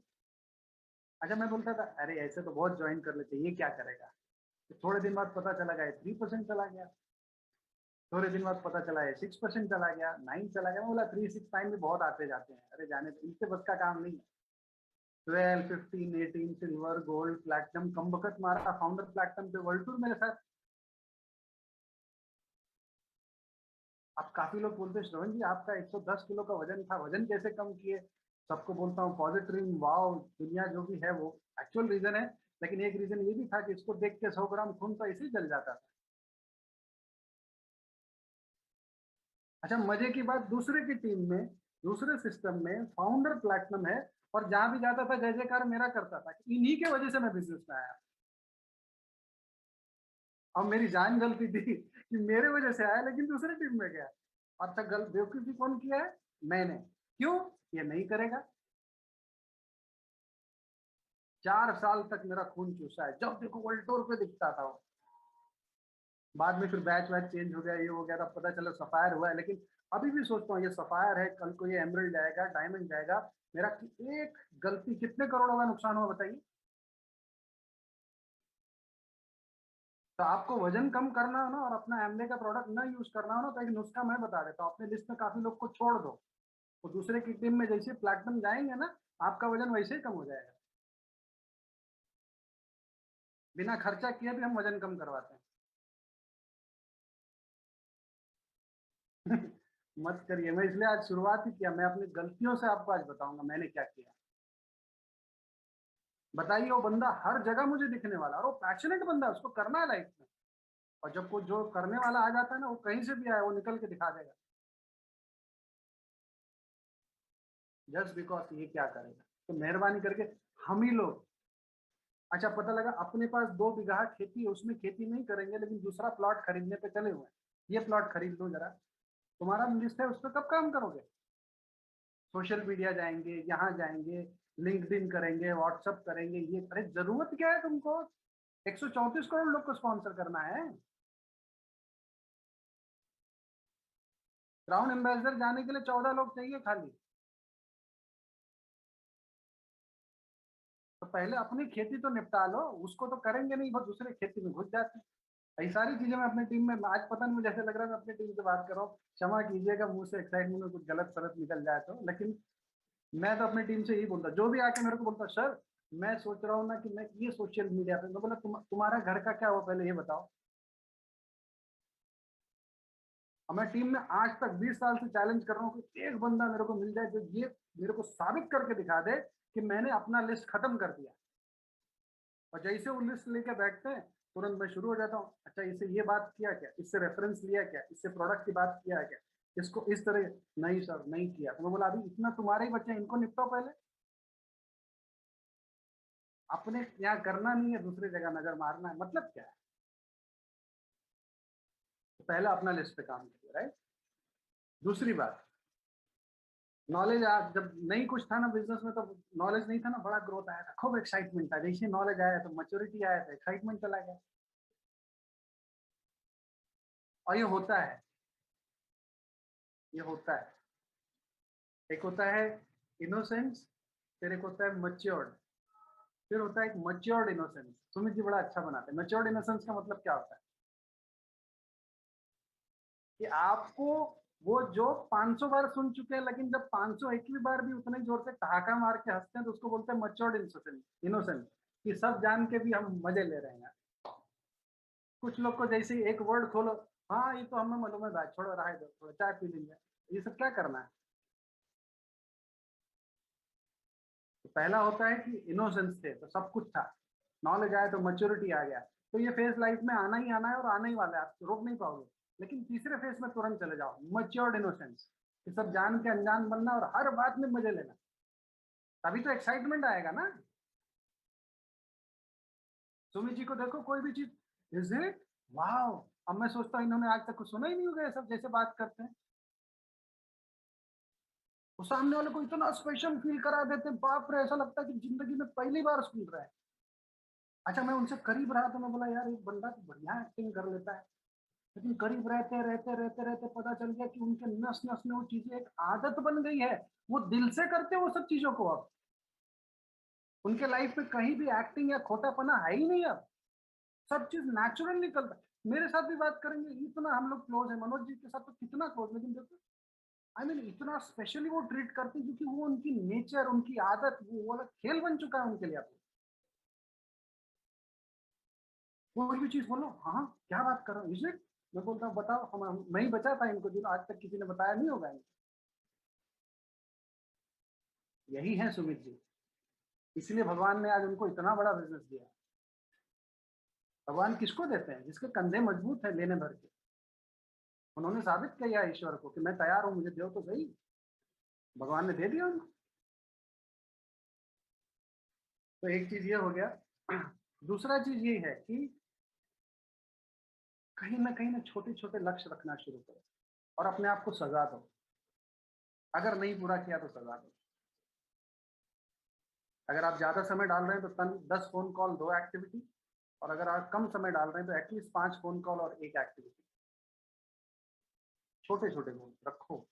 अच्छा, मैं बोलता था अरे ऐसे तो बहुत ज्वाइन कर लेते, ये क्या करेगा? तो थोड़े दिन बाद पता चला गया 3% चला गया, थोड़े दिन बाद पता चला है 6% चला गया, 9 चला गया। मैं बोला 3, 6, 9 भी बहुत आते जाते हैं, अरे जाने दो, इनसे बस का काम नहीं है। 12, 15, 18 सिल्वर, गोल्ड, प्लैटिनम, कम वक्त मारा फाउंडर प्लैटिनम पे वर्ल्ड टूर मेरे साथ। अब काफी लोग बोलते हैं श्रवण जी आपका 110 किलो का वजन था, वजन कैसे कम किए? सबको बोलता हूँ पॉजिटिव, वाओ दुनिया जो भी है वो एक्चुअल रीजन है, लेकिन एक रीजन ये भी था कि इसको देख के 100 ग्राम खून तो ऐसे ही जल जाता था। अच्छा मजे की बात, दूसरे की टीम में, दूसरे सिस्टम में फाउंडर प्लैटिनम है, और जहां भी जाता था जय जयकार मेरा करता था, इन्हीं के वजह से मैं बिजनेस में आया। और मेरी जान गलती थी कि मेरे वजह से आया लेकिन दूसरी टीम में गया। अच्छा गलत बेवकूफी कौन किया है? मैंने। क्यों? ये नहीं करेगा। 4 साल तक मेरा खून चूसा है, जब देखो वर्ल्ड टूर पे दिखता था वो। बाद में फिर बैच वैच चेंज हो गया, ये हो गया, तब पता चला सफायर हुआ है, लेकिन अभी भी सोचता हूँ ये सफायर है, कल को ये एमरल्ड जाएगा, डायमंड जाएगा। मेरा एक गलती कितने करोड़ों का नुकसान हुआ बताइए। तो आपको वजन कम करना हो ना और अपना एमले का प्रोडक्ट ना यूज करना हो ना, तो एक नुस्खा मैं बता देता हूँ। अपने लिस्ट में काफी लोग को छोड़ दो, तो दूसरे की टीम में जैसे प्लैटिनम जाएंगे ना, आपका वजन वैसे ही कम हो जाएगा। बिना खर्चा किए भी हम वजन कम करवाते हैं। मत करिए, मैं इसलिए आज शुरुआत ही किया, मैं अपनी गलतियों से आपको आज बताऊंगा मैंने क्या किया। बताइए, वो बंदा हर जगह मुझे दिखने वाला, और वो पैशनेट बंदा है, उसको करना है लाइफ में। और जब वो जो करने वाला आ जाता है ना, वो कहीं से भी आए वो निकल के दिखा देगा, जस्ट बिकॉज ये क्या करेगा। तो मेहरबानी करके हम ही लोग, अच्छा पता लगा अपने पास 2 बीघा खेती है, उसमें खेती नहीं करेंगे लेकिन दूसरा प्लॉट खरीदने पे चले हुए हैं, ये प्लॉट खरीद लो जरा, तुम्हारा लिस्ट है उस पर कब काम करोगे? सोशल मीडिया जाएंगे, यहाँ जाएंगे, लिंक्डइन करेंगे, व्हाट्सअप करेंगे, ये अरे जरूरत क्या है तुमको? 134 करोड़ लोग को स्पॉन्सर करना है। क्राउन एम्बेसडर जाने के लिए 14 लोग चाहिए खाली। तो पहले अपनी खेती तो निपटा लो, उसको तो करेंगे नहीं, बस दूसरे खेती में घुस जाते हैं। ये सारी चीजें मैं अपनी टीम में, आज पता नहीं मुझे ऐसे लग रहा है मैं अपनी टीम से बात कर रहा हूँ, क्षमा कीजिएगा मुंह से एक्साइटमेंट में कुछ गलत सलत निकल जाए तो, लेकिन मैं तो अपनी टीम से यही बोलता, जो भी आके मेरे को बोलता सर मैं सोच रहा हूँ ना कि मैं ये सोशल मीडिया पे, मैं बोला तुम्हारा घर का क्या हुआ पहले ये बताओ। और मैं टीम में आज तक 20 साल से चैलेंज कर रहा हूँ कि एक बंदा मेरे को मिल जाए जो ये मेरे को साबित करके दिखा दे कि मैंने अपना लिस्ट खत्म कर दिया। और जैसे वो लिस्ट लेके बैठते हैं तुरंत मैं शुरू हो जाता हूँ, अच्छा इससे ये बात किया क्या, इससे रेफरेंस लिया क्या, इससे प्रोडक्ट की बात किया क्या, इसको इस तरह, नहीं सर नहीं किया। तो मैं बोला अभी इतना तुम्हारे ही बच्चे, इनको निपटाओ पहले, अपने यहाँ करना नहीं है, दूसरी जगह नजर मारना है, मतलब क्या है? तो पहले अपना लिस्ट पे काम करिए, राइट। दूसरी बात, नॉलेज, आज जब नहीं कुछ था ना बिजनेस में, तो नॉलेज नहीं था ना, बड़ा ग्रोथ आया था, खूब एक्साइटमेंट था, जैसे नॉलेज आया तो मैच्योरिटी आया था, एक्साइटमेंट चला गया। और ये होता है, ये होता है। एक होता है इनोसेंस, फिर एक होता है मच्योर्ड, फिर होता है एक मच्योर्ड इनोसेंस। सुमित जी बड़ा अच्छा बनाते हैं। मच्योर्ड इनोसेंस का मतलब क्या होता है कि आपको वो जो 500 बार सुन चुके हैं, लेकिन जब 501वीं बार भी उतने जोर से ठहाका मार के हंसते हैं तो उसको बोलते हैं मच्योर्ड इनोसेंस, कि सब जान के भी हम मजे ले रहे हैं। कुछ लोग को जैसे ही एक वर्ड खोलो, हाँ ये तो हमें मालूम है भाई, छोड़ो रहा दो, थोड़ा चाय पी लेंगे, ये सब क्या करना है। तो पहला होता है कि इनोसेंस थे तो सब कुछ था, नॉलेज आया तो मैच्योरिटी आ गया, तो ये फेज लाइफ में आना ही आना है और आना ही वाला है, आप रोक नहीं पाओगे। लेकिन तीसरे फेज में तुरंत चले जाओ, मैच्योर्ड इनोसेंस, कि सब जान के अनजान बनना और हर बात में मजे लेना, तभी तो एक्साइटमेंट आएगा ना। सुमित जी को देखो, कोई भी चीज, इज इट, वाओ, अब मैं सोचता हूँ इन्होंने आज तक कुछ सुना ही नहीं होगा, ये सब जैसे बात करते हैं, वो सामने वाले को इतना स्पेशल फील करा देते हैं, बाप रे, ऐसा लगता है कि जिंदगी में पहली बार सुन रहे हैं। अच्छा मैं उनसे करीब रहा तो मैं बोला यार एक बंदा तो बढ़िया एक्टिंग कर लेता है, लेकिन करीब रहते रहते रहते रहते पता चल गया कि उनके नस नस में वो चीजें एक आदत बन गई है, वो दिल से करते हैं वो सब चीजों को। अब उनके लाइफ में कहीं भी एक्टिंग या खोटापना है ही नहीं, अब सब चीज नेचुरल निकलता है। मेरे साथ भी बात करेंगे, इतना हम लोग क्लोज है, मनोज जी के साथ तो कितना क्लोज, लेकिन देखो आई मीन इतना स्पेशली वो ट्रीट करते हैं, क्योंकि वो उनकी नेचर, उनकी आदत, वो वाला खेल बन चुका है उनके लिए। आप कोई भी चीज बोलो, हाँ क्या बात कर रहा हूँ, इसे मैं बोलता हूँ बताओ, हम मैं ही बचा था इनको, जो आज तक किसी ने बताया नहीं होगा इनको। यही है सुमित जी, इसलिए भगवान ने आज उनको इतना बड़ा बिजनेस दिया। भगवान किसको देते हैं? जिसके कंधे मजबूत है लेने भर के। उन्होंने साबित किया ईश्वर को कि मैं तैयार हूं, मुझे दो तो सही। भगवान ने दे दिया उनको। तो एक चीज ये हो गया। दूसरा चीज ये है कि कहीं ना छोटे छोटे लक्ष्य रखना शुरू करो और अपने आप को सजा दो। अगर नहीं पूरा किया तो सजा दो। अगर आप ज्यादा समय डाल रहे हैं तो 10 फोन कॉल 2 एक्टिविटी, और अगर आप कम समय डाल रहे हैं तो एटलीस्ट 5 फोन कॉल और 1 एक्टिविटी। छोटे छोटे गोल रखो।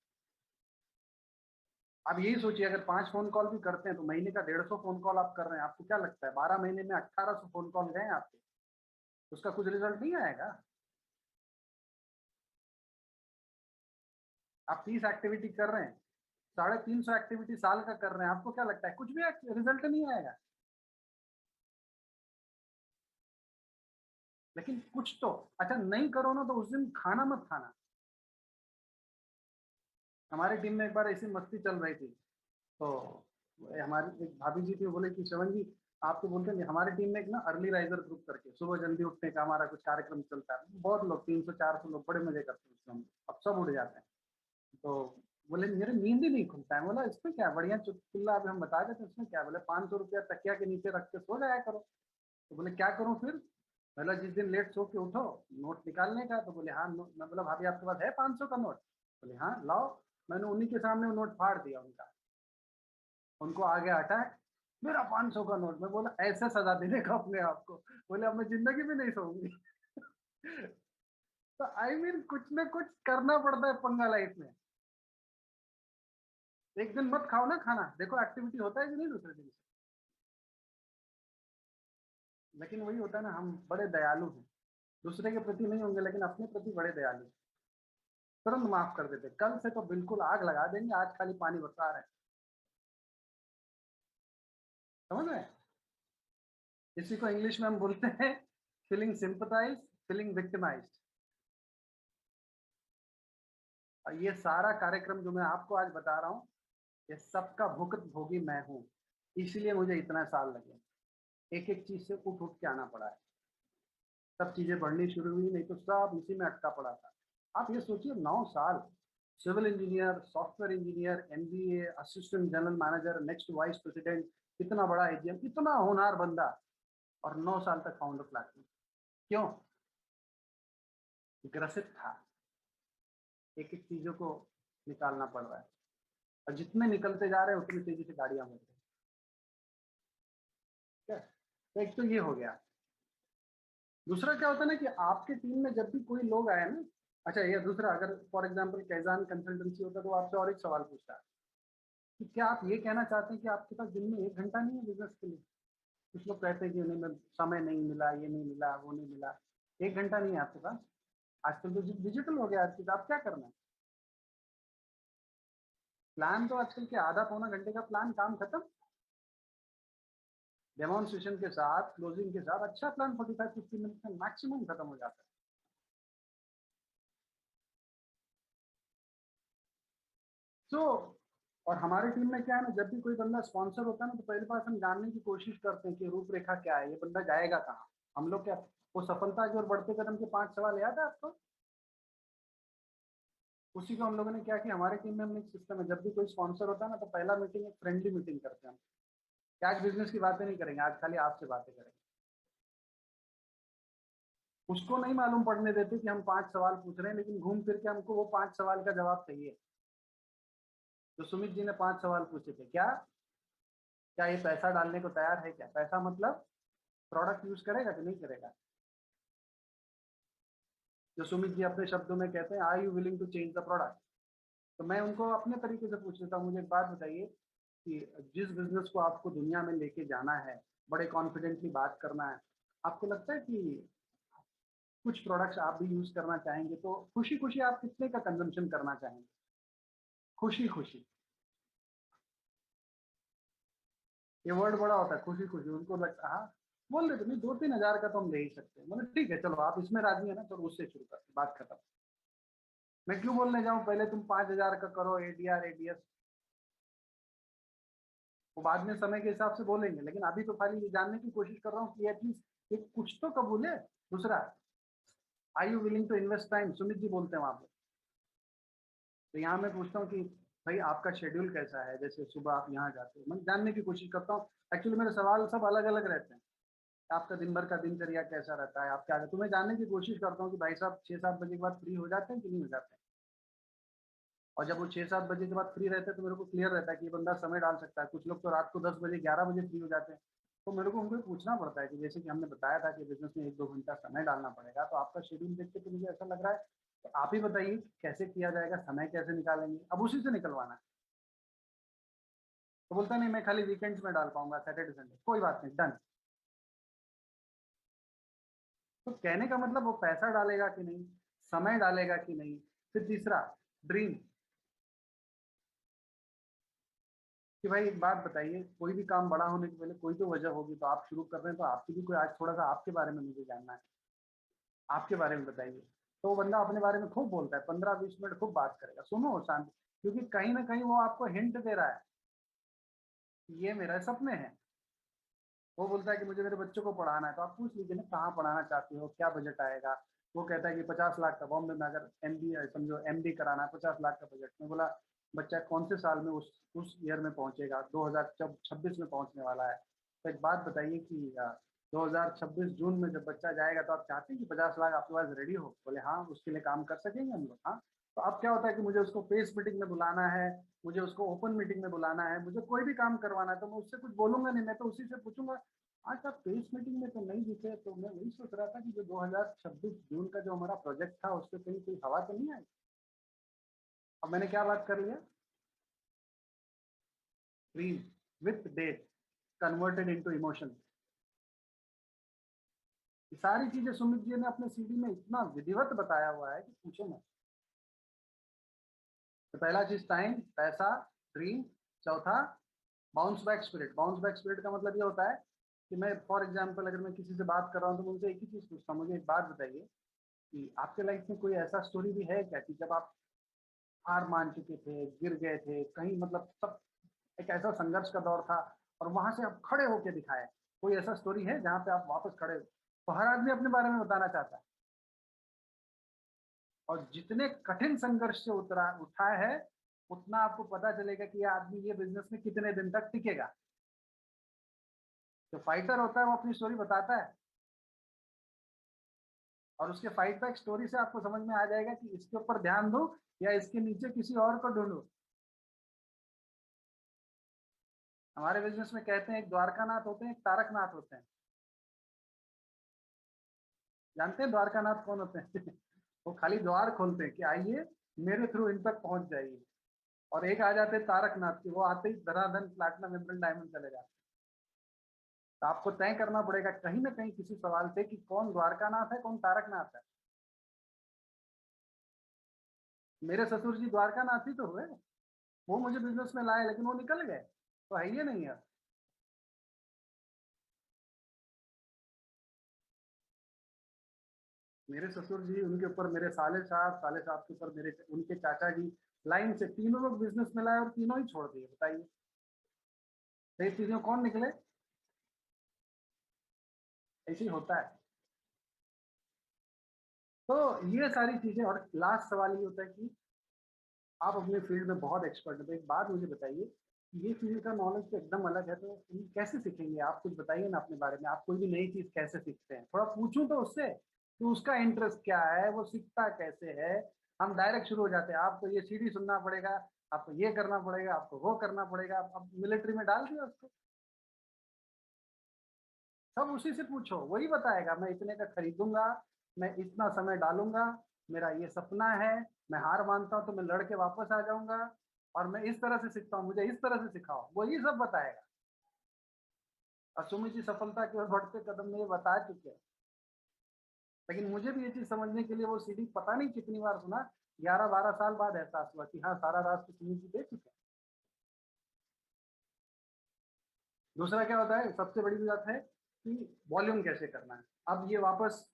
आप यही सोचिए, अगर 5 फोन कॉल भी करते हैं तो महीने का 150 फोन कॉल आप कर रहे हैं। आपको क्या लगता है 12 महीने में 1800 फोन कॉल गए आपके? उसका कुछ रिजल्ट नहीं आएगा? आप 30 एक्टिविटी कर रहे हैं, 350 एक्टिविटी साल का कर रहे हैं, आपको क्या लगता है कुछ भी रिजल्ट नहीं आएगा? लेकिन कुछ तो। अच्छा नहीं करो ना तो उस दिन खाना मत खाना। हमारी टीम में एक बार ऐसी मस्ती चल रही थी, तो हमारी एक भाभी जी थी, बोले कि श्रवण जी आप तो बोलते हैं। हमारी टीम में एक ना अर्ली राइजर ग्रुप करके सुबह जल्दी उठने का हमारा कुछ कार्यक्रम चलता है। बहुत लोग 300-400 लोग बड़े मजे करते हैं उसमें, अब सब उड़ जाते हैं। तो बोले मेरे नींद ही नहीं खुलता है। बोला इसमें क्या बढ़िया चुटकुल्ला अभी हम बता देते हैं, इसमें क्या? बोले 500 रुपया तकिया के नीचे रख के सो जाया करो। तो बोले क्या करूं फिर? बोला जिस दिन लेट सो के उठो नोट निकालने का। तो बोले हाँ। मैं बोला भाभी आपके पास है 500 का नोट? बोले हाँ लाओ। मैंने उन्हीं के सामने वो नोट फाड़ दिया उनका। उनको आ गया अटैक, मेरा 500 का नोट। मैं बोला ऐसे सजा देने का अपने आप को? बोले अब मैं जिंदगी में नहीं सोऊंगी। तो आई मीन कुछ ना कुछ करना पड़ता है पंगा लाइफ में। एक दिन मत खाओ ना खाना, देखो एक्टिविटी होता है कि नहीं दूसरे दिन से। लेकिन वही होता है ना, हम बड़े दयालु हैं। दूसरे के प्रति नहीं होंगे लेकिन अपने प्रति बड़े दयालु। तुरंत माफ कर देते। कल से तो बिल्कुल आग लगा देंगे, आज खाली पानी बरसा रहे हैं। समझ रहे हैं? इसी को इंग्लिश में हम बोलते हैं फीलिंग सिंपथाइज, फीलिंग विक्टिमाइज्ड। और ये सारा कार्यक्रम जो मैं आपको आज बता रहा हूँ, ये सबका भुगत भोगी मैं हूँ। इसलिए मुझे इतना साल लगे, एक एक चीज से उठ उठ के आना पड़ा है। सब चीजें बढ़नी शुरू हुई, नहीं तो सब इसी में अटका पड़ा था। आप ये सोचिए 9 साल civil engineer, software engineer, MBA, assistant general manager, next vice president, इतना बड़ा एजीएम, इतना होनहार बंदा, और 9 साल तक फाउंडर प्लेटफॉर्म। क्यों? ग्रसित था। एक एक चीजों को निकालना पड़ रहा है, और जितने निकलते जा रहे हैं उतनी तेजी से गाड़ियां बढ़ रही है। तो एक तो ये हो गया। दूसरा क्या होता है ना कि आपके टीम में जब भी कोई लोग आए ना, अच्छा ये दूसरा, अगर फॉर एग्जांपल कैजान कंसल्टेंसी होता तो आपसे और एक सवाल पूछता है कि क्या आप ये कहना चाहते हैं कि आपके पास दिन में 1 घंटा नहीं है बिजनेस के लिए? कुछ लोग कहते हैं कि नहीं, मैं समय नहीं मिला, ये नहीं मिला, वो नहीं मिला। 1 घंटा नहीं है आपके पास? आजकल तो डिजिटल हो गया आज की, तो आप क्या करना है? प्लान तो आजकल के आधा पौना घंटे का प्लान, काम खत्म। डेमोन्स्ट्रेशन के साथ, क्लोजिंग के साथ अच्छा प्लान 45-50 मिनट में मैक्सिमम खत्म हो जाता है। तो और हमारे टीम में क्या है ना, जब भी कोई बंदा स्पॉन्सर होता है ना, तो पहले पास हम जानने की कोशिश करते हैं कि रूपरेखा क्या है, ये बंदा जाएगा कहाँ। हम लोग क्या, वो सफलता की ओर बढ़ते कदम के 5 सवाल याद है आपको? उसी को हम लोगों ने क्या किया, हमारे टीम में हमने एक सिस्टम है, जब भी कोई स्पॉन्सर होता है ना तो पहला मीटिंग एक फ्रेंडली मीटिंग करते हैं हम। आज बिजनेस की बातें नहीं करेंगे, आज खाली आपसे बातें करेंगे। उसको नहीं मालूम पड़ने देते कि हम 5 सवाल पूछ रहे हैं, लेकिन घूम फिर के हमको वो 5 सवाल का जवाब चाहिए। तो सुमित जी ने 5 सवाल पूछे थे। क्या क्या ये पैसा डालने को तैयार है? क्या पैसा मतलब प्रोडक्ट यूज करेगा कि नहीं करेगा? जो सुमित जी अपने शब्दों में कहते हैं, are you willing to change the product? तो मैं उनको अपने तरीके से पूछ लेता हूँ, मुझे एक बात बताइए कि जिस बिजनेस को आपको दुनिया में लेके जाना है, बड़े कॉन्फिडेंटली बात करना है, आपको लगता है कि कुछ प्रोडक्ट्स आप भी यूज करना चाहेंगे तो खुशी खुशी आप कितने का कंजम्पशन करना चाहेंगे? खुशी खुशी, ये वर्ड बड़ा होता है, खुशी खुशी। उनको लगता हाँ, बोल देते नहीं 2-3 हजार का तो हम दे ही सकते हैं। मतलब ठीक है चलो आप इसमें राजी है ना, तो उससे शुरू करते, बात खत्म। मैं क्यों बोलने जाऊं, पहले तुम 5,000 का करो एडीआर एडीएस। वो बाद में समय के हिसाब से बोलेंगे, लेकिन अभी तो खाली ये जानने की कोशिश कर रहा हूँ कि एटलीस्ट ये कुछ तो कबूल है। दूसरा, are you willing to invest time, Sumit ji बोलते हैं वहां पे। तो यहाँ मैं पूछता हूँ कि भाई आपका शेड्यूल कैसा है, जैसे सुबह आप यहाँ जाते हो, मैं जानने की कोशिश करता हूँ। एक्चुअली मेरे सवाल सब अलग अलग रहते हैं, आपका दिन भर का दिनचर्या कैसा रहता है, आप क्या, तो मैं जानने की कोशिश करता हूँ कि भाई साहब 6-7 बजे के बाद फ्री हो जाते हैं कि नहीं हो जाते हैं। और जब वो 6-7 बजे के बाद फ्री रहते हैं तो मेरे को क्लियर रहता है कि ये बंदा समय डाल सकता है। कुछ लोग तो रात को 10 बजे 11 बजे फ्री हो जाते हैं, तो मेरे को उनको पूछना पड़ता है कि जैसे कि हमने बताया था कि बिजनेस में 1-2 घंटा समय डालना पड़ेगा, तो आपका शेड्यूल देख के तो मुझे ऐसा लग रहा है, तो आप ही बताइए कैसे किया जाएगा, समय कैसे निकालेंगे, अब उसी से निकलवाना है। तो बोलता नहीं मैं खाली वीकेंड्स में डाल पाऊंगा, सैटरडे संडे, कोई बात नहीं, डन। तो कहने का मतलब वो पैसा डालेगा कि नहीं, समय डालेगा कि नहीं। फिर तीसरा, ड्रीम, कि भाई एक बात बताइए, कोई भी काम बड़ा होने के पहले कोई तो वजह होगी, तो आप शुरू कर रहे हैं तो आपकी भी कोई, आज थोड़ा सा आपके बारे में मुझे जानना है, आपके बारे में बताइए। तो वो बंदा अपने बारे में खूब बोलता है, 15-20 मिनट खूब बात करेगा, सुनो शांति, क्योंकि कहीं ना कहीं वो आपको हिंट दे रहा है, ये मेरा सपने हैं। वो बोलता है कि मुझे मेरे बच्चों को पढ़ाना है, तो आप पूछ लीजिए ना कहाँ पढ़ाना चाहते हो, क्या बजट आएगा। वो कहता है कि 50 लाख का, बॉम्बे में अगर MBA समझो MD कराना है, 50 लाख का बजट। में बोला बच्चा कौन से साल में उस ईयर में पहुंचेगा, 2026 में पहुंचने वाला है। तो एक बात बताइए कि 2026 जून में जब बच्चा जाएगा तो आप चाहते हैं कि 50 लाख आपके पास रेडी हो। बोले हाँ, उसके लिए काम कर सकेंगे हम लोग। हाँ, तो अब क्या होता है कि मुझे उसको फेस मीटिंग में बुलाना है, मुझे उसको ओपन मीटिंग में बुलाना है, मुझे कोई भी काम करवाना है, तो मैं उससे कुछ बोलूंगा नहीं, मैं तो उसी से पूछूंगा आज आप फेस मीटिंग में तो नहीं दिखे। तो मैं वही सोच रहा था कि जो 2026 जून का जो हमारा प्रोजेक्ट था उस पर कहीं कोई हवा तो नहीं आई। अब मैंने क्या बात कर लिया, dream with date converted into emotion. सारी चीजें सुमित जी ने अपने सीडी में इतना विधिवत बताया हुआ है कि पूछो मत। तो पहला चीज टाइम, पैसा, ड्रीम। चौथा, bounce back spirit. Bounce back spirit का मतलब ये होता है कि मैं फॉर एग्जांपल अगर मैं किसी से बात कर रहा हूँ तो मैं उनसे एक ही चीज पूछता हूँ, मुझे एक बात बताइए कि आपके लाइफ में कोई ऐसा स्टोरी भी है क्या कि जब आप हार मान चुके थे, गिर गए थे कहीं, मतलब सब एक ऐसा संघर्ष का दौर था और वहां से आप खड़े होके दिखाए, कोई ऐसा स्टोरी है जहाँ पे आप वापस खड़े हो। तो हर आदमी अपने बारे में बताना चाहता है, और जितने कठिन संघर्ष से उठा है उतना आपको पता चलेगा कि ये आदमी ये बिजनेस में कितने दिन तक टिकेगा। जो फाइटर होता है वो अपनी स्टोरी बताता है, और उसके फाइट बैक स्टोरी से आपको समझ में आ जाएगा कि इसके ऊपर ध्यान दो या इसके नीचे किसी और को ढूंढो। हमारे बिजनेस में कहते हैं एक द्वारकानाथ होते हैं, एक तारकनाथ होते हैं। जानते हैं द्वारकानाथ कौन होते हैं? वो खाली द्वार खोलते हैं कि आइए मेरे थ्रू इन तक पहुंच जाइए। और एक आ जाते हैं तारकनाथ की, वो आते ही धनाधन प्लैटिनम एमरल्ड डायमंड चले जाते। तो आपको तय करना पड़ेगा कहीं ना कहीं किसी सवाल से कि कौन द्वारकानाथ है, कौन तारकनाथ है। मेरे ससुर जी द्वारकानाथ ही तो हुए, वो मुझे बिजनेस में लाए लेकिन वो निकल गए, तो है ये नहीं है। मेरे ससुर जी, उनके ऊपर मेरे साले साहब के ऊपर मेरे उनके चाचा जी, लाइन से तीनों लोग बिजनेस में लाए और तीनों ही छोड़ दिए। बताइए तो ये तीनों कौन निकले? ऐसे ही होता है। तो ये सारी चीजें, और लास्ट सवाल ये होता है कि आप अपने फील्ड में बहुत एक्सपर्ट है, तो एक बात मुझे बताइए, ये फील्ड का नॉलेज तो एकदम अलग है, तो कैसे सीखेंगे आप? कुछ बताइए ना अपने बारे में, आप कोई भी नई चीज कैसे सीखते हैं? थोड़ा पूछूं तो उससे कि उसका इंटरेस्ट क्या है, वो सीखता कैसे है। हम डायरेक्ट शुरू हो जाते हैं, आपको ये सीडी सुनना पड़ेगा, आपको ये करना पड़ेगा, आपको वो करना पड़ेगा। अब मिलिट्री में डाल दिया उसको, सब उसी से पूछो, वही बताएगा मैं इतने का खरीदूंगा, मैं इतना समय डालूंगा, मेरा ये सपना है, मैं हार मानता हूँ तो मैं लड़के वापस आ जाऊंगा, और मैं इस तरह से सीखता हूँ, मुझे इस तरह से सिखाओ, वही सब बताएगा। और सुमित जी सफलता की ओर बढ़ते कदम में ये बता चुके हैं। लेकिन मुझे भी ये चीज समझने के लिए वो सीडी पता नहीं कितनी बार सुना, 11-12 साल बाद एहसास हुआ कि हाँ, सारा राज तो सुमित जी दे चुके हैं। दूसरा क्या होता है, सबसे बड़ी बात है कि वॉल्यूम कैसे करना है। अब ये वापस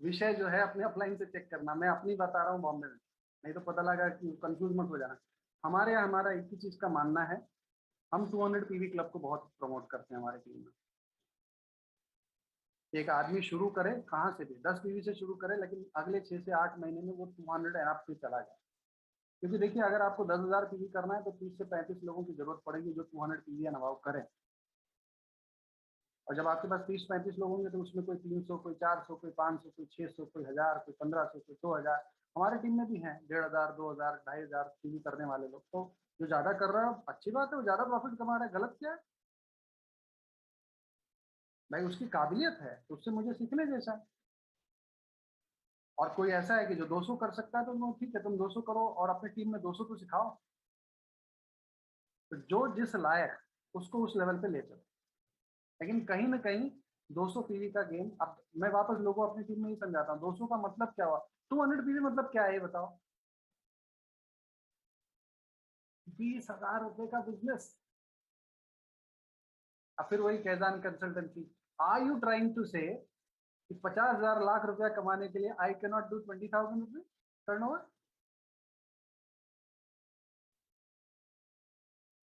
विषय जो है अपने अपलाइन से चेक करना, मैं अपनी बता रहा हूँ बॉम्बे में, नहीं तो पता लगा कि कंफ्यूज मत हो जाना। हमारे यहाँ हमारा एक ही चीज का मानना है हम 200 पीवी क्लब को बहुत प्रमोट करते हैं हमारी टीम में। एक आदमी शुरू करे कहाँ से भी 10 पीवी से शुरू करे, लेकिन अगले 6 से 8 महीने में वो 200 ऐप पे चला जाए। क्योंकि देखिए अगर आपको 10,000 पीवी करना है तो 30 से 35 लोगों की जरूरत पड़ेगी जो 200 पीवी एंड अबाव करें। और जब आपके पास 30-35 लोग होंगे तो उसमें कोई 300, कोई 400, कोई 500, कोई 600, कोई 1000, कोई 1500, कोई 2000। हमारे टीम में भी हैं 1500, 2000, 2500 पीवी करने वाले लोग। तो जो ज्यादा कर रहा है अच्छी बात है, वो ज्यादा प्रॉफिट कमा रहा है, गलत क्या है भाई? उसकी काबिलियत है तो उससे मुझे सीखने जैसा है। और कोई ऐसा है कि जो 200 कर सकता है तो ठीक है, तुम 200 करो और अपनी टीम में 200 तो सिखाओ। तो जो जिस लायक उसको उस लेवल पे ले चलो। लेकिन कहीं ना कहीं 200 पीवी का गेम, अब मैं वापस लोगों अपनी टीम में ही समझाता हूँ 200 का मतलब क्या हुआ, 200 पीवी मतलब क्या है ये बताओ। 20,000 रुपए का बिजनेस। अब फिर वही कैजान consultancy, are you trying to say कि 50,000 लाख रुपया कमाने के लिए आई कैन नॉट डू 20,000 रुपये टर्नओवर?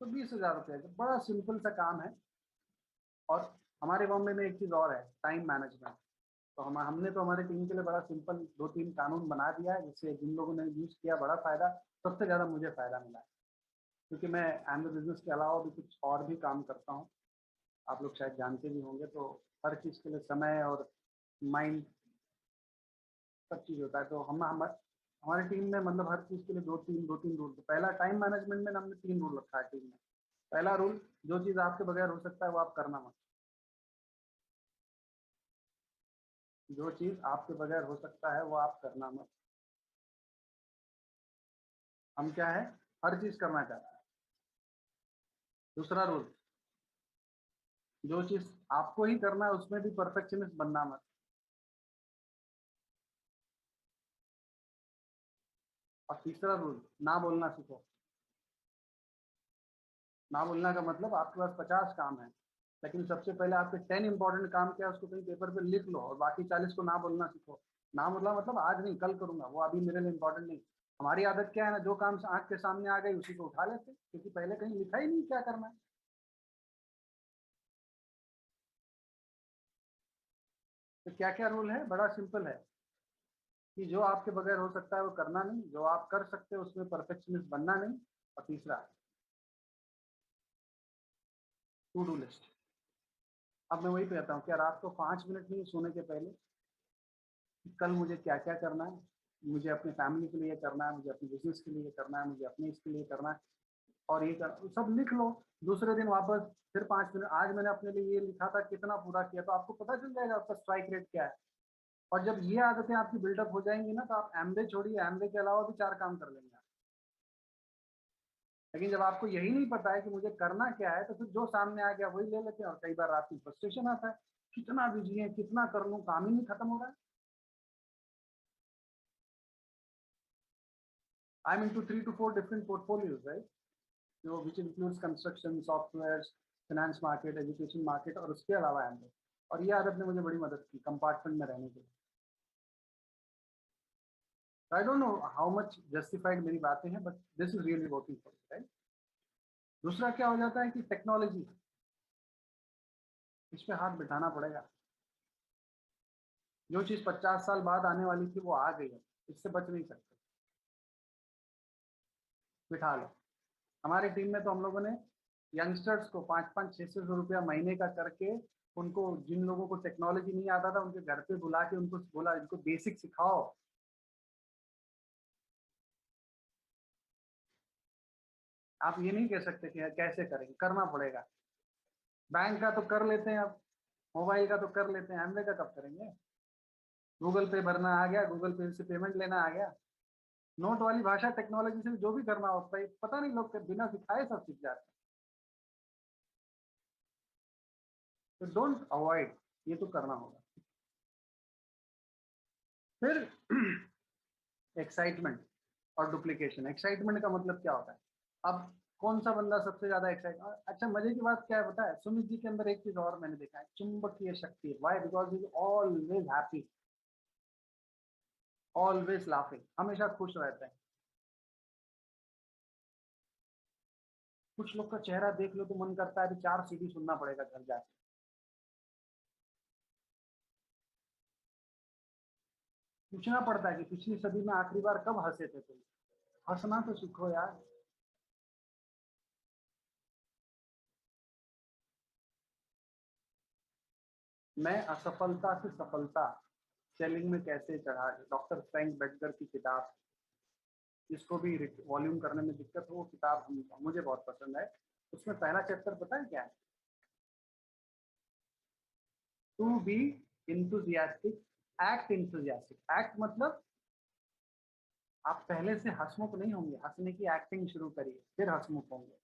तो 20,000 रुपये का बड़ा सिंपल सा काम है। और हमारे बॉम्बे में एक चीज और है, टाइम मैनेजमेंट। तो हमने तो हमारी टीम के लिए बड़ा सिंपल 2-3 कानून बना दिया है, जिससे जिन लोगों ने यूज किया बड़ा फायदा, सबसे ज्यादा मुझे फायदा मिला है। क्योंकि मैं एंड बिजनेस के अलावा भी कुछ और भी काम करता हूँ, आप लोग शायद जानते भी होंगे। तो हर चीज़ के लिए समय और माइंड सब चीज़ होता है। तो हमारी टीम में मतलब हर चीज़ के लिए दो तीन रूल। तो पहला टाइम मैनेजमेंट में हमने 3 रूल रखा है टीम में। पहला रूल, जो चीज़ आपके बगैर हो सकता है वो आप करना मत। जो चीज़ आपके बगैर हो सकता है वो आप करना मत। हम क्या है, हर चीज़ करना चाहते हैं। दूसरा रूल, जो चीज़ आपको ही करना है उसमें भी परफेक्शनिस्ट बनना मत। और तीसरा रूल, ना बोलना सीखो। ना बोलना का मतलब आपके पास 50 काम है, लेकिन सबसे पहले आपके 10 इंपॉर्टेंट काम क्या है उसको कहीं पेपर पे लिख लो और बाकी 40 को ना बोलना सीखो। ना बोलना मतलब आज नहीं कल करूंगा, वो अभी मेरे लिए इंपॉर्टेंट नहीं। हमारी आदत क्या है ना, जो काम आंख के सामने आ गई उसी को उठा लेते, क्योंकि पहले कहीं लिखा ही नहीं क्या करना है। तो क्या क्या रूल है, बड़ा सिंपल है कि जो आपके बगैर हो सकता है वो करना नहीं, जो आप कर सकते हो उसमें परफेक्शनिस्ट बनना नहीं। और तीसरा, टू डू लिस्ट। अब मैं वही कहता हूँ क्या, रात को 5 मिनट नहीं सोने के पहले कल मुझे क्या क्या करना है, मुझे अपनी फैमिली के लिए करना है, मुझे अपने बिजनेस के लिए करना है, मुझे अपने इसके लिए करना है, और ये सब लिख लो। दूसरे दिन वापस फिर 5 मिनट, आज मैंने अपने लिए ये लिखा था, कितना पूरा किया, तो आपको पता चल जाएगा आपका स्ट्राइक रेट क्या है। और जब ये आदतें आपकी बिल्डअप हो जाएंगी ना, तो आप एमवे छोड़िए, एमवे के अलावा भी 4 काम कर लेंगे। लेकिन जब आपको यही नहीं पता है कि मुझे करना क्या है, तो फिर जो सामने आ गया वही ले लेते हैं, और कई बार रात में फ्रस्ट्रेशन आता है, कितना बिजी है, कितना कर लूं, काम ही नहीं खत्म हो रहा है। I'm into 3 to 4 different portfolios, right? So which includes construction, software, finance market, education market, और उसके अलावा एमबे। और ये आदत ने मुझे बड़ी मदद की कंपार्टमेंट में रहने के लिए। I don't know how much justified मेरी बातें हैं, but this is really working for me, right? दूसरा क्या हो जाता है कि टेक्नोलॉजी, इस पे हाथ बिठाना पड़ेगा। जो चीज 50 साल बाद आने वाली थी वो आ गई है, इससे बच नहीं सकते, बिठा लो। हमारी टीम में तो हम लोगों ने यंगस्टर्स को 5-5, 600 रुपया महीने का करके, उनको, जिन लोगों को टेक्नोलॉजी नहीं आता था, उनके घर पे बुला के उनको बोला इनको बेसिक सिखाओ। आप ये नहीं कह सकते कि कैसे करेंगे, करना पड़ेगा। बैंक का तो कर लेते हैं, अब मोबाइल का तो कर लेते हैं, एमवे का कब करेंगे? गूगल पे भरना आ गया, गूगल पे से पेमेंट लेना आ गया। नोट वाली भाषा टेक्नोलॉजी से जो भी करना होता है, पता नहीं लोग बिना सिखाए सब सीख जाते हैं। तो डोंट अवॉइड, ये तो करना होगा। फिर एक्साइटमेंट और डुप्लीकेशन। एक्साइटमेंट का मतलब क्या होता है? अब कौन सा बंदा सबसे ज्यादा एक्साइट, अच्छा मजे की बात क्या है पता है, सुमित जी के अंदर एक चीज और मैंने देखा है, चुंबकीय शक्ति। Why? Because he is always happy, always laughing, हमेशा खुश रहते हैं। कुछ लोग का चेहरा देख लो तो मन करता है कि 4 सीढ़ी सुनना पड़ेगा घर जाके। पूछना पड़ता है कि पिछली सदी में आखिरी बार कब हंसे थे तुम। हंसना तो सीखो यार। मैं असफलता से सफलता सेलिंग में कैसे चढ़ा, डॉक्टर फ्रैंक बेटकर की किताब। जिसको भी वॉल्यूम करने में दिक्कत हो वो किताब मुझे बहुत पसंद है। उसमें पहला चैप्टर पता है क्या है? To be enthusiastic, act enthusiastic. Act मतलब आप पहले से हंसमुख नहीं होंगे, हंसने की एक्टिंग शुरू करिए फिर हंसमुख होंगे।